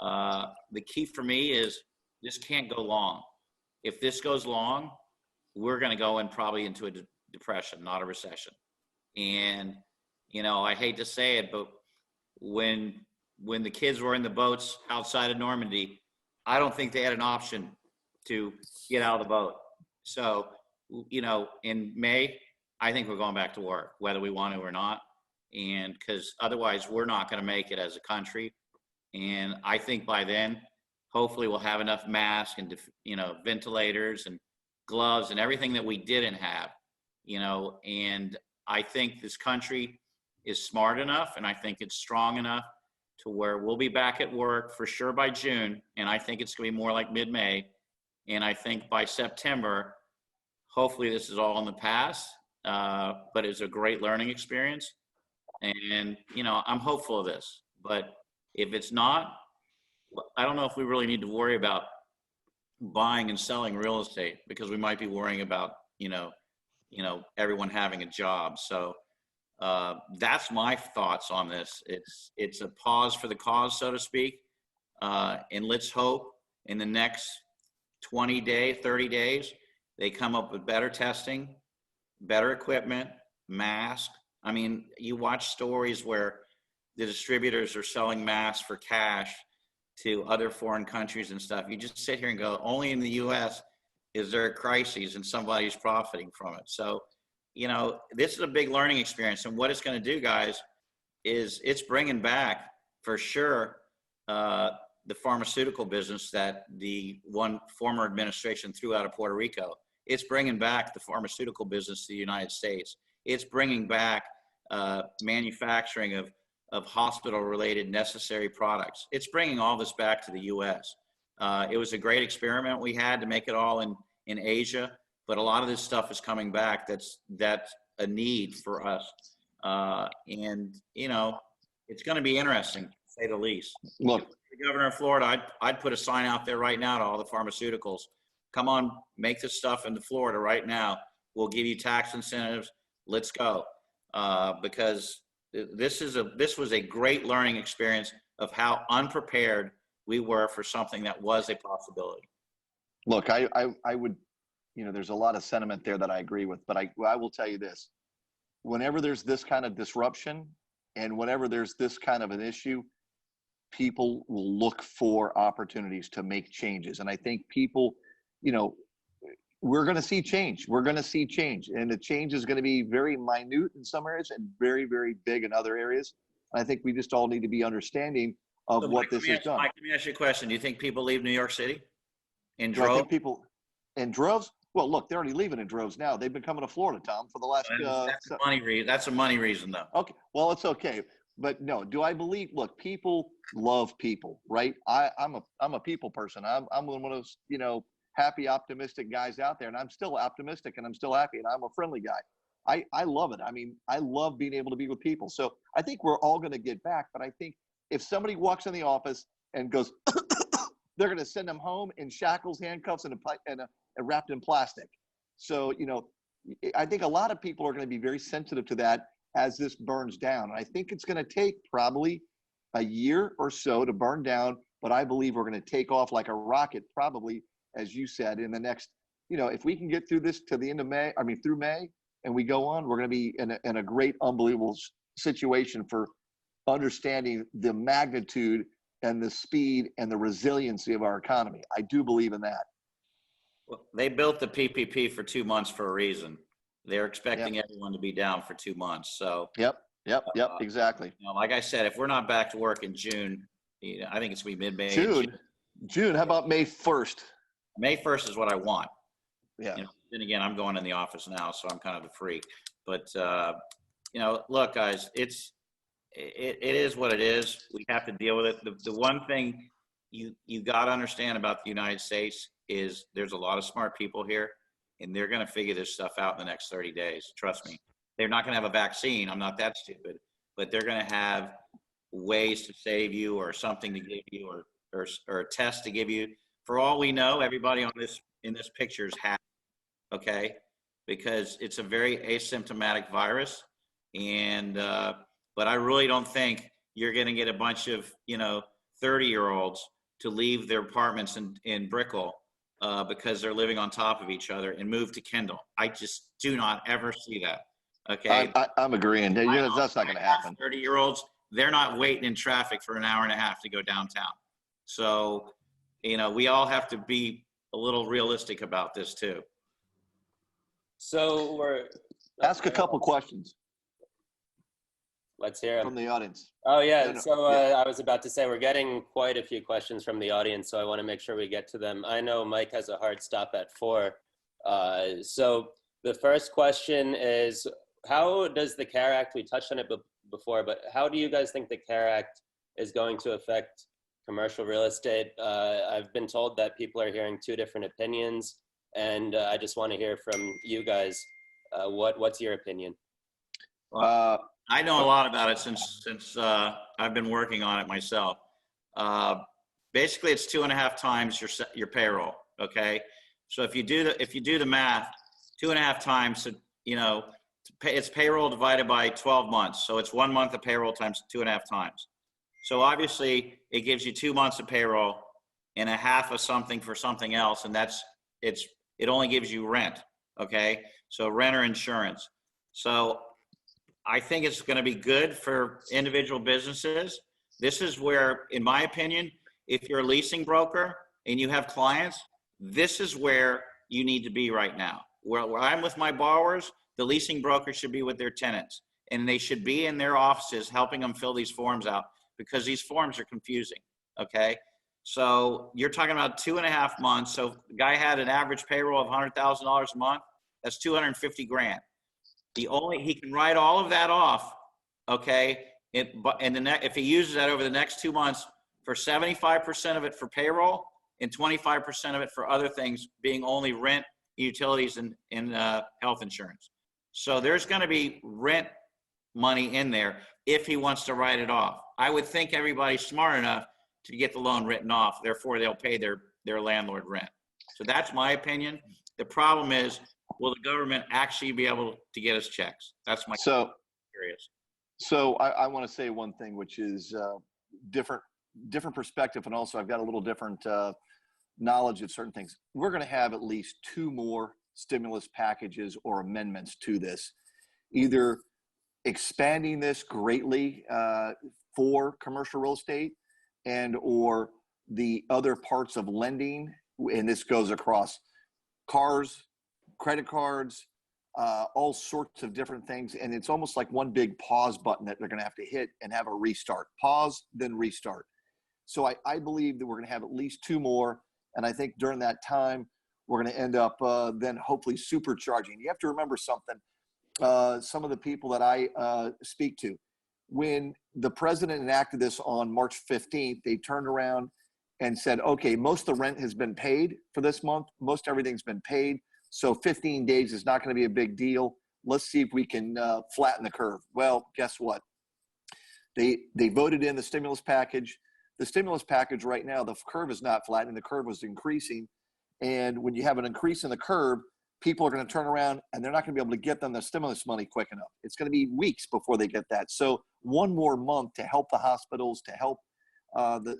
The key for me is this can't go long. If this goes long, we're going to go probably into a depression, not a recession. And, I hate to say it, but when the kids were in the boats outside of Normandy, I don't think they had an option to get out of the boat. So, in May, I think we're going back to work, whether we want to or not. And because otherwise we're not going to make it as a country. And I think by then, hopefully we'll have enough masks and, ventilators and gloves and everything that we didn't have, and I think this country is smart enough, and I think it's strong enough to where we'll be back at work for sure by June. And I think it's going to be more like mid-May. And I think by September, hopefully this is all in the past, but it's a great learning experience. And, I'm hopeful of this, but if it's not, I don't know if we really need to worry about buying and selling real estate, because we might be worrying about, everyone having a job. So that's my thoughts on this. It's a pause for the cause, so to speak. And let's hope in the next 30 days, they come up with better testing, better equipment, masks. I mean, you watch stories where the distributors are selling masks for cash to other foreign countries and stuff. You just sit here and go, only in the US is there a crisis and somebody's profiting from it. So, this is a big learning experience. And what it's going to do, guys, is it's bringing back for sure the pharmaceutical business that the one former administration threw out of Puerto Rico. It's bringing back the pharmaceutical business to the United States. It's bringing back manufacturing of hospital-related necessary products. It's bringing all this back to the U.S. It was a great experiment we had to make it all in Asia, but a lot of this stuff is coming back. That's a need for us, and it's going to be interesting, to say the least. Look, the governor of Florida, I'd put a sign out there right now to all the pharmaceuticals. Come on, make this stuff into Florida right now. We'll give you tax incentives. Let's go, because this was a great learning experience of how unprepared we were for something that was a possibility. look, I would, there's a lot of sentiment there that I agree with, but I will tell you this: whenever there's this kind of disruption and whenever there's this kind of an issue, people will look for opportunities to make changes. And I think people, we're going to see change. We're going to see change. And the change is going to be very minute in some areas and very, very big in other areas. And I think we just all need to be understanding of So what Mike, this has done. Mike, let me ask you a question. Do you think people leave New York City in Do I droves? think people in droves? Well, look, they're already leaving in droves now. They've been coming to Florida, Tom, for the last. That's a money reason, though. Okay, well, it's okay. But no, do I believe? Look, people love people, right? I'm a people person. I'm one of those happy, optimistic guys out there, and I'm still optimistic and I'm still happy, and I'm a friendly guy. I love it. I mean, I love being able to be with people. So I think we're all going to get back. But I think if somebody walks in the office and goes, they're going to send them home in shackles, handcuffs, and wrapped in plastic. So I think a lot of people are going to be very sensitive to that as this burns down. I think it's going to take probably a year or so to burn down, but I believe we're going to take off like a rocket, probably, as you said, in the next, if we can get through this to the end of May, through May, and we go on, we're going to be in a great, unbelievable situation for understanding the magnitude and the speed and the resiliency of our economy. I do believe in that. Well, they built the PPP for 2 months for a reason. They're expecting everyone to be down for 2 months. So Yep. Yep, exactly. Like I said, if we're not back to work in June, I think it's gonna be mid-May. June, how about May 1st? May 1st is what I want. Yeah. Then again, I'm going in the office now, so I'm kind of a freak. But look, guys, it is what it is. We have to deal with it. The one thing you got to understand about the United States is there's a lot of smart people here, and they're going to figure this stuff out in the next 30 days. Trust me. They're not going to have a vaccine. I'm not that stupid, but they're going to have ways to save you, or something to give you, or a test to give you. For all we know, everybody in this picture is happy, okay? Because it's a very asymptomatic virus, and but I really don't think you're going to get a bunch of 30-year-olds to leave their apartments in Brickell because they're living on top of each other and move to Kendall. I just do not ever see that. Okay, I'm agreeing. That's not going to happen. 30-year-olds, they're not waiting in traffic for an hour and a half to go downtown. So, we all have to be a little realistic about this too. So ask a couple questions. Let's hear them from the audience. Oh yeah. No. So I was about to say we're getting quite a few questions from the audience, so I want to make sure we get to them. I know Mike has a hard stop at 4. So the first question is, how does the CARE Act, we touched on it before, but how do you guys think the CARE Act is going to affect commercial real estate? I've been told that people are hearing 2 different opinions, and I just want to hear from you guys. What's your opinion? I know a lot about it since I've been working on it myself. Basically, it's 2.5 times your payroll. Okay, so if you do the math, 2.5 times, it's payroll divided by 12 months. So it's 1 month of payroll times 2.5 times. So obviously, it gives you 2 months of payroll and a half of something for something else, and it only gives you rent. Okay, so rent or insurance. So I think it's going to be good for individual businesses. This is where, in my opinion, if you're a leasing broker and you have clients, this is where you need to be right now. Where I'm with my borrowers, the leasing broker should be with their tenants, and they should be in their offices helping them fill these forms out, because these forms are confusing. Okay, so you're talking about 2.5 months. So the guy had an average payroll of $100,000 a month. That's $250,000. He can write all of that off, okay? If he uses that over the next 2 months, for 75% of it for payroll and 25% of it for other things, being only rent, utilities, and health insurance. So there's going to be rent money in there if he wants to write it off. I would think everybody's smart enough to get the loan written off. Therefore, they'll pay their landlord rent. So that's my opinion. The problem is, will the government actually be able to get us checks? That's my curious. So I want to say one thing, which is different perspective, and also I've got a little different knowledge of certain things. We're going to have at least 2 more stimulus packages or amendments to this, either expanding this greatly for commercial real estate and or the other parts of lending, and this goes across cars, credit cards, all sorts of different things. And it's almost like one big pause button that they're going to have to hit and have a restart. Pause, then restart. So I believe that we're going to have at least 2 more. And I think during that time, we're going to end up then hopefully supercharging. You have to remember something. Some of the people that I speak to, when the president enacted this on March 15th, they turned around and said, okay, most of the rent has been paid for this month. Most everything's been paid. So 15 days is not going to be a big deal. Let's see if we can flatten the curve. Well, guess what? They voted in the stimulus package. The stimulus package right now, the curve is not flattening. The curve was increasing. And when you have an increase in the curve, people are going to turn around and they're not going to be able to get them the stimulus money quick enough. It's going to be weeks before they get that. So 1 more month to help the hospitals, to help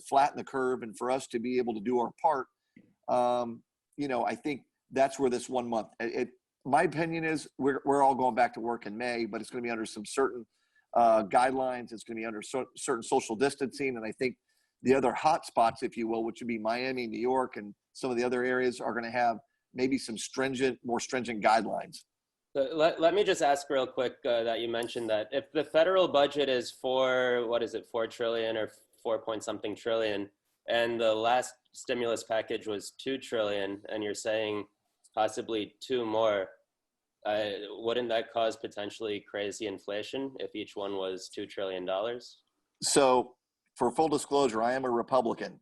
flatten the curve, and for us to be able to do our part. I think that's where this 1 month, my opinion is we're all going back to work in May, but it's going to be under some certain guidelines. It's going to be under certain social distancing. And I think the other hot spots, if you will, which would be Miami, New York, and some of the other areas, are going to have maybe some more stringent guidelines. So let me just ask real quick that you mentioned that if the federal budget is what is it, 4 trillion or 4 point something trillion, and the last stimulus package was 2 trillion, and you're saying possibly 2 more, wouldn't that cause potentially crazy inflation if each one was $2 trillion? So, for full disclosure, I am a Republican.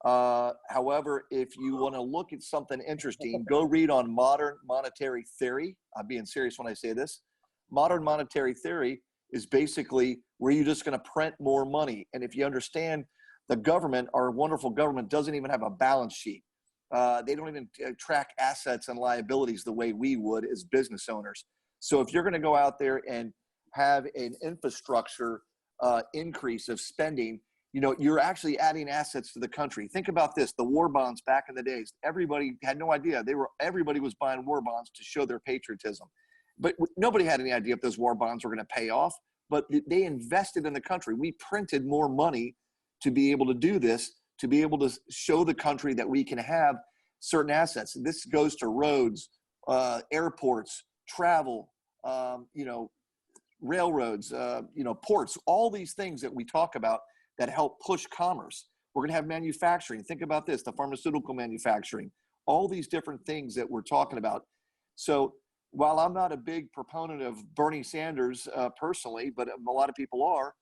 However, if you want to look at something interesting, go read on modern monetary theory. I'm being serious when I say this. Modern monetary theory is basically where you're just going to print more money. And if you understand, the government, our wonderful government, doesn't even have a balance sheet. They don't even track assets and liabilities the way we would as business owners. So if you're going to go out there and have an infrastructure increase of spending, you're actually adding assets to the country. Think about this: the war bonds back in the days. Everybody had no idea. Everybody was buying war bonds to show their patriotism, but nobody had any idea if those war bonds were going to pay off. But they invested in the country. We printed more money to be able to do this, to be able to show the country that we can have certain assets. This goes to roads, airports, travel, railroads, ports, all these things that we talk about that help push commerce. We're going to have manufacturing. Think about this: the pharmaceutical manufacturing, all these different things that we're talking about. So while I'm not a big proponent of Bernie Sanders personally, but a lot of people are,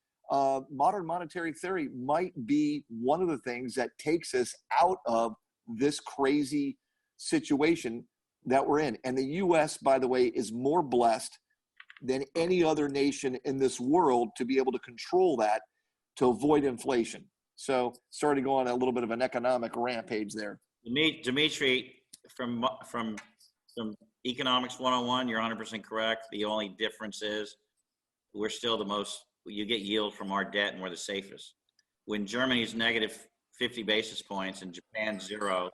modern monetary theory might be one of the things that takes us out of this crazy situation that we're in. And the U.S., by the way, is more blessed than any other nation in this world to be able to control that, to avoid inflation. So sorry to go on a little bit of an economic rampage there. Demetri, from Economics 101, you're 100% correct. The only difference is we're still the most, you get yield from our debt, and we're the safest. When Germany's negative 50 basis points and Japan's 0,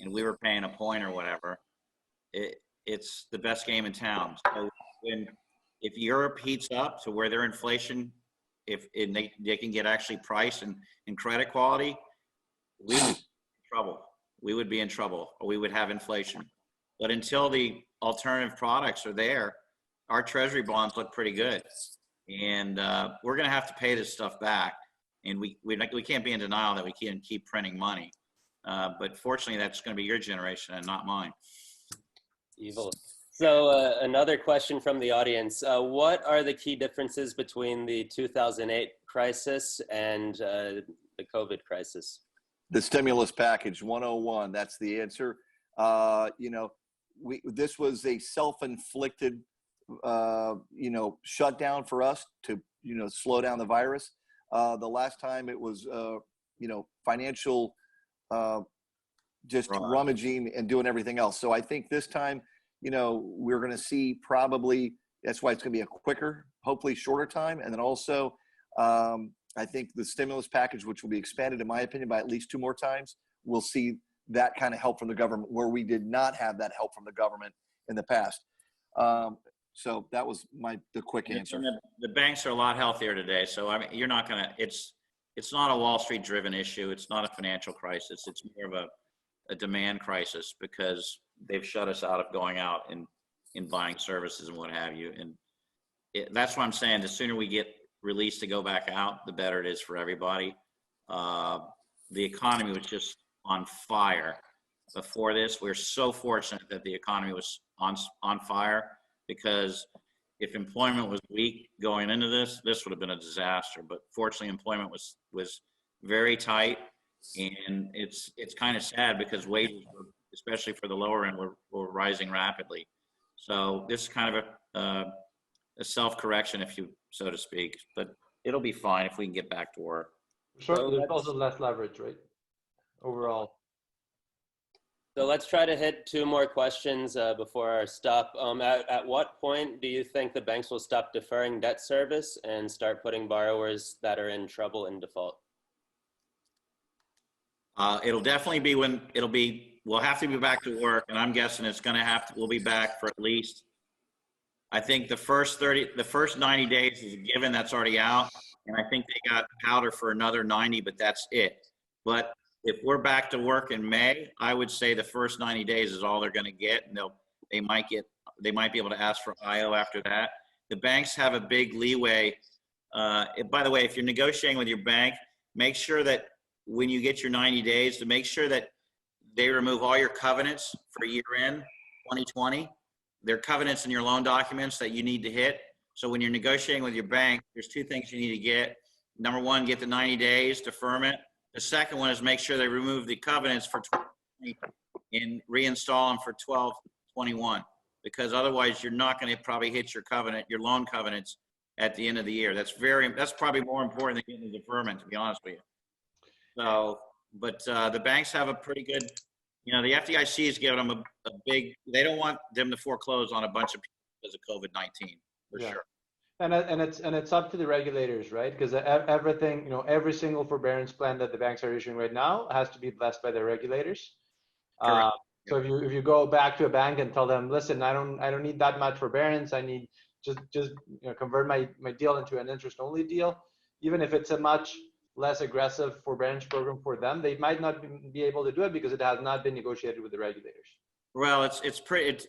and we were paying a point or whatever, it's the best game in town. So if Europe heats up to where their inflation, if they can get actually price and credit quality, we would be in trouble. We would be in trouble, or we would have inflation. But until the alternative products are there, our treasury bonds look pretty good. And we're going to have to pay this stuff back. And we can't be in denial that we can't keep printing money. But fortunately, that's going to be your generation and not mine. Evil. So another question from the audience. What are the key differences between the 2008 crisis and the COVID crisis? The stimulus package 101, that's the answer. This was a self-inflicted, shutdown for us to, slow down the virus. The last time it was, financial, just rummaging and doing everything else. So I think this time, we're going to see probably, that's why it's going to be a quicker, hopefully shorter time. And then also, I think the stimulus package, which will be expanded, in my opinion, by at least 2 more times, we'll see that kind of help from the government where we did not have that help from the government in the past. So that was the quick answer. The banks are a lot healthier today. So I mean, you're not going to, it's not a Wall Street driven issue. It's not a financial crisis. It's more of a demand crisis, because they've shut us out of going out and buying services and what have you. And that's what I'm saying. The sooner we get released to go back out, the better it is for everybody. The economy was just on fire before this. We're so fortunate that the economy was on fire, because if employment was weak going into this would have been a disaster. But fortunately, employment was very tight, and it's kind of sad because wages, especially for the lower end, were rising rapidly. So this is kind of a self-correction, so to speak, but it'll be fine if we can get back to work. Sure, there's also less leverage, right? Overall. So let's try to hit 2 more questions before our stop. At what point do you think the banks will stop deferring debt service and start putting borrowers that are in trouble in default? It'll definitely be we'll have to be back to work, and I'm guessing we'll be back for at least, I think the first 90 days is a given, that's already out. And I think they got powder for another 90, but that's it. But if we're back to work in May, I would say the first 90 days is all they're going to get. And they might get they might be able to ask for IO after that. The banks have a big leeway. By the way, if you're negotiating with your bank, make sure that when you get your 90 days, to make sure that they remove all your covenants for year end 2020. There are covenants in your loan documents that you need to hit. So when you're negotiating with your bank, there's two things you need to get. Number one, get the 90 days deferment. The second one is make sure they remove the covenants for 2020 and reinstall them for 12/21, because otherwise you're not going to probably hit your covenant, your loan covenants at the end of the year. That's probably more important than getting the deferment, to be honest with you. So, but the banks have a pretty good, the FDIC is giving them a big, they don't want them to foreclose on a bunch of people because of COVID-19, for sure. And it's up to the regulators, right? Because everything, every single forbearance plan that the banks are issuing right now has to be blessed by the regulators. Correct. So if you go back to a bank and tell them, listen, I don't need that much forbearance. I need just convert my deal into an interest only deal. Even if it's a much less aggressive forbearance program for them, they might not be able to do it because it has not been negotiated with the regulators. Well, it's pretty,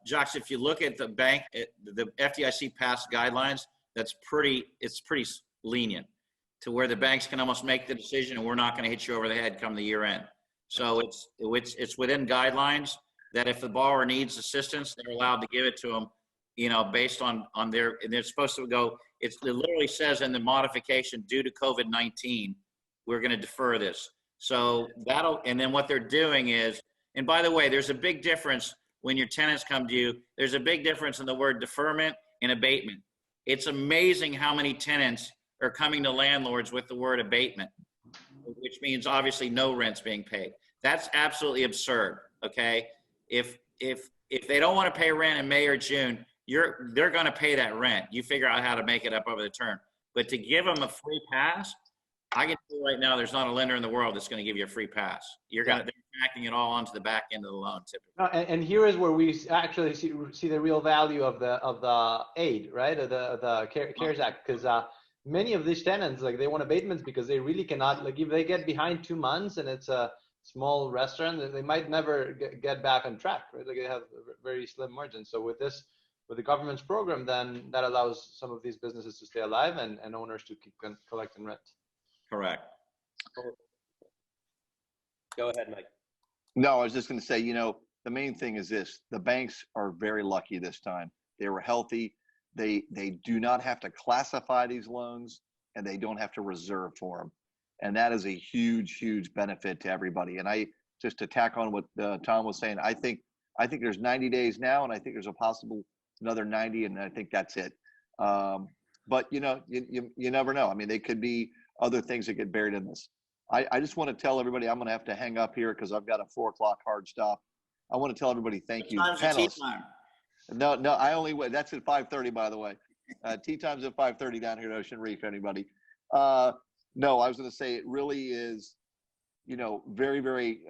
Jacques, if you look at the bank, the FDIC passed guidelines, it's pretty lenient to where the banks can almost make the decision and we're not going to hit you over the head come the year end. So it's within guidelines that if the borrower needs assistance, they're allowed to give it to them, based on their, and they're supposed to go, it literally says in the modification, due to COVID-19, we're going to defer this. So and then what they're doing is, and by the way, there's a big difference when your tenants come to you. There's a big difference in the word deferment and abatement. It's amazing how many tenants are coming to landlords with the word abatement, which means obviously no rent's being paid. That's absolutely absurd, okay? If they don't want to pay rent in May or June, they're going to pay that rent. You figure out how to make it up over the term. But to give them a free pass, I can tell you right now, there's not a lender in the world that's going to give you a free pass. They're backing it all onto the back end of the loan, typically. And here is where we actually see the real value of the aid, right? Of the CARES Act, because many of these tenants, they want abatements because they really cannot, if they get behind 2 months and it's a small restaurant, they might never get back on track, right? They have very slim margins. So with the government's program, then that allows some of these businesses to stay alive and owners to keep collecting rent. Correct. Go ahead, Mike. No, I was just going to say, the main thing is this: the banks are very lucky this time. They were healthy. They do not have to classify these loans, and they don't have to reserve for them, and that is a huge benefit to everybody. And just to tack on what Tom was saying, I think there's 90 days now, and I think there's a possible another 90, and I think that's it. But you never know. I mean, they could be other things that get buried in this. I just want to tell everybody I'm going to have to hang up here because I've got a 4 o'clock hard stop. I want to tell everybody thank you. Panelists. No, I only wait. That's at 5:30, by the way. Tea time's at 5:30 down here at Ocean Reef. Anybody? No, I was going to say it really is, very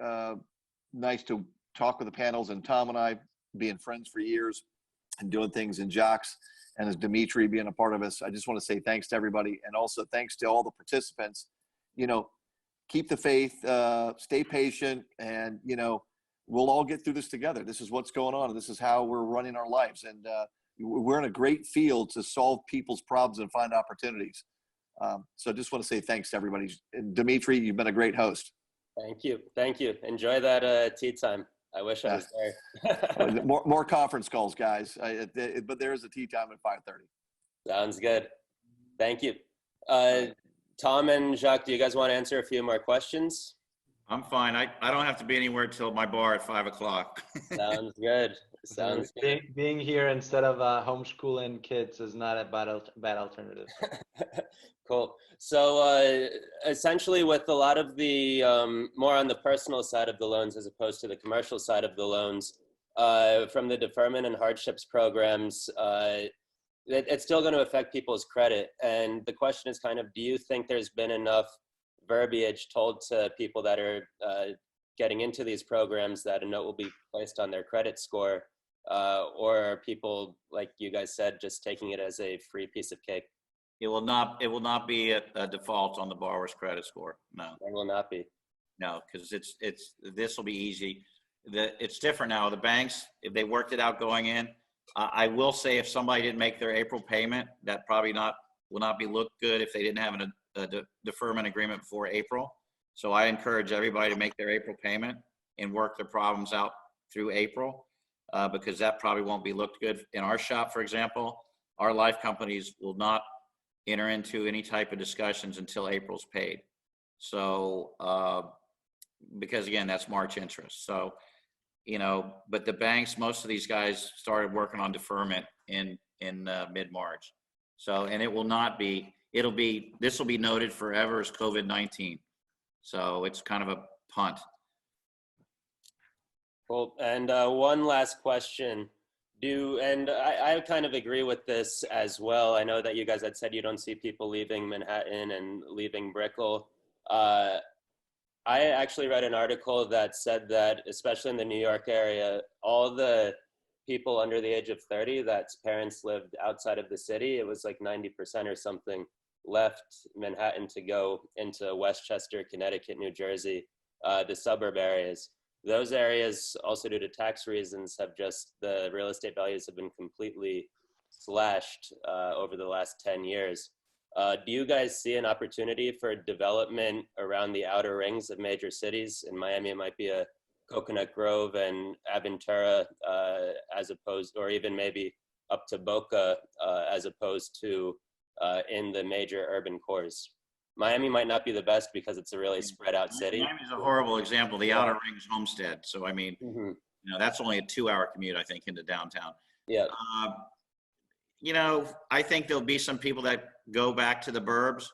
nice to talk with the panels, and Tom and I being friends for years and doing things in Jacques and as Demetri being a part of us. I just want to say thanks to everybody, and also thanks to all the participants. Keep the faith, stay patient, and we'll all get through this together. This is what's going on, and this is how we're running our lives. And we're in a great field to solve people's problems and find opportunities. So I just want to say thanks to everybody. And Demetri, you've been a great host. Thank you. Enjoy that tea time. I wish I was there. more conference calls, guys. But there is a tea time at 5:30. Sounds good. Thank you. Tom and Jacques, do you guys want to answer a few more questions? I'm fine. I don't have to be anywhere till my bar at 5 o'clock. Sounds good. Sounds good. Being here instead of homeschooling kids is not a bad alternative. Cool. So essentially with a lot of the more on the personal side of the loans as opposed to the commercial side of the loans, from the deferment and hardships programs, it's still going to affect people's credit. And the question is kind of, do you think there's been enough verbiage told to people that are getting into these programs that a note will be placed on their credit score, or are people, like you guys said, just taking it as a free piece of cake? It will not be a default on the borrower's credit score. No. It will not be. No, because this will be easy. it's different now. The banks, if they worked it out going in, I will say if somebody didn't make their April payment, that probably will not be looked good if they didn't have a deferment agreement before April. So I encourage everybody to make their April payment and work their problems out through April, because that probably won't be looked good. In our shop, for example, our life companies will not enter into any type of discussions until April's paid. So, because again, that's March interest. So, but the banks, most of these guys started working on deferment in mid-March. So, and it will not be, this will be noted forever as COVID-19. So it's kind of a punt. Well, and one last question. I kind of agree with this as well. I know that you guys had said you don't see people leaving Manhattan and leaving Brickell. I actually read an article that said that, especially in the New York area, all the people under the age of 30 that's parents lived outside of the city, it was like 90% or something, left Manhattan to go into Westchester, Connecticut, New Jersey, the suburb areas. Those areas, also due to tax reasons, the real estate values have been completely slashed over the last 10 years. Do you guys see an opportunity for development around the outer rings of major cities? In Miami, it might be a Coconut Grove and Aventura, as opposed, or even maybe up to Boca, as opposed to in the major urban cores. Miami might not be the best because it's a really spread out city. Miami's a horrible example. The outer rings Homestead. So, I mean, that's only a 2-hour commute, I think, into downtown. Yeah. I think there'll be some people that go back to the burbs,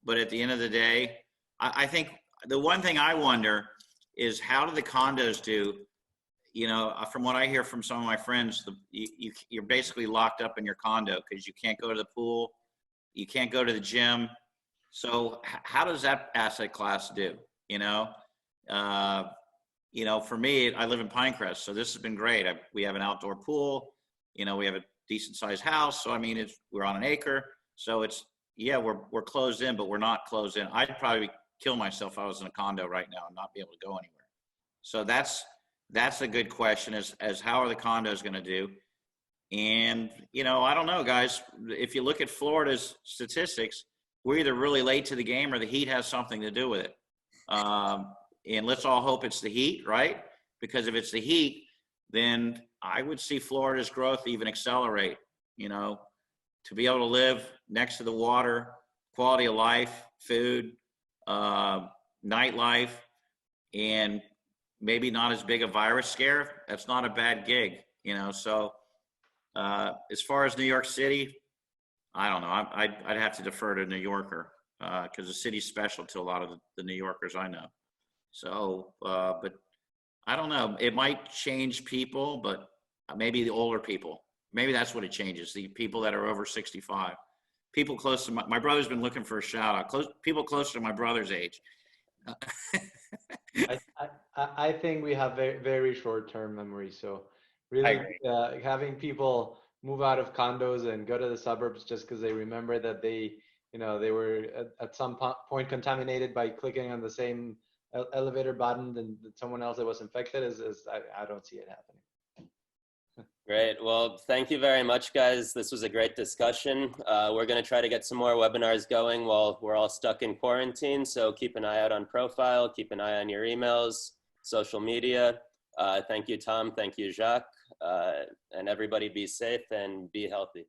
but at the end of the day, I think the one thing I wonder is how do the condos do? From what I hear from some of my friends, you're basically locked up in your condo because you can't go to the pool, you can't go to the gym. So how does that asset class do? For me, I live in Pinecrest, so this has been great. We have an outdoor pool, we have a decent sized house. So, I mean, we're on an acre. So we're closed in, but we're not closed in. I'd probably kill myself if I was in a condo right now and not be able to go anywhere. So that's a good question as how are the condos going to do? And, I don't know, guys, if you look at Florida's statistics, we're either really late to the game or the heat has something to do with it. And let's all hope it's the heat, right? Because if it's the heat, then I would see Florida's growth even accelerate, to be able to live next to the water, quality of life, food, nightlife, and maybe not as big a virus scare. That's not a bad gig, So as far as New York City, I don't know. I'd have to defer to a New Yorker because the city's special to a lot of the New Yorkers I know. So, but I don't know. It might change people, but maybe the older people. Maybe that's what it changes. The people that are over 65. People close to my brother's been looking for a shout out. People closer to my brother's age. I think we have very, very short-term memory. So really having people move out of condos and go to the suburbs just because they remember that they were at some point contaminated by clicking on the same elevator button than someone else that was infected I don't see it happening. Great. Well, thank you very much, guys. This was a great discussion. We're going to try to get some more webinars going while we're all stuck in quarantine. So keep an eye out on Profile, keep an eye on your emails, social media. Thank you, Tom. Thank you, Jacques. And everybody be safe and be healthy.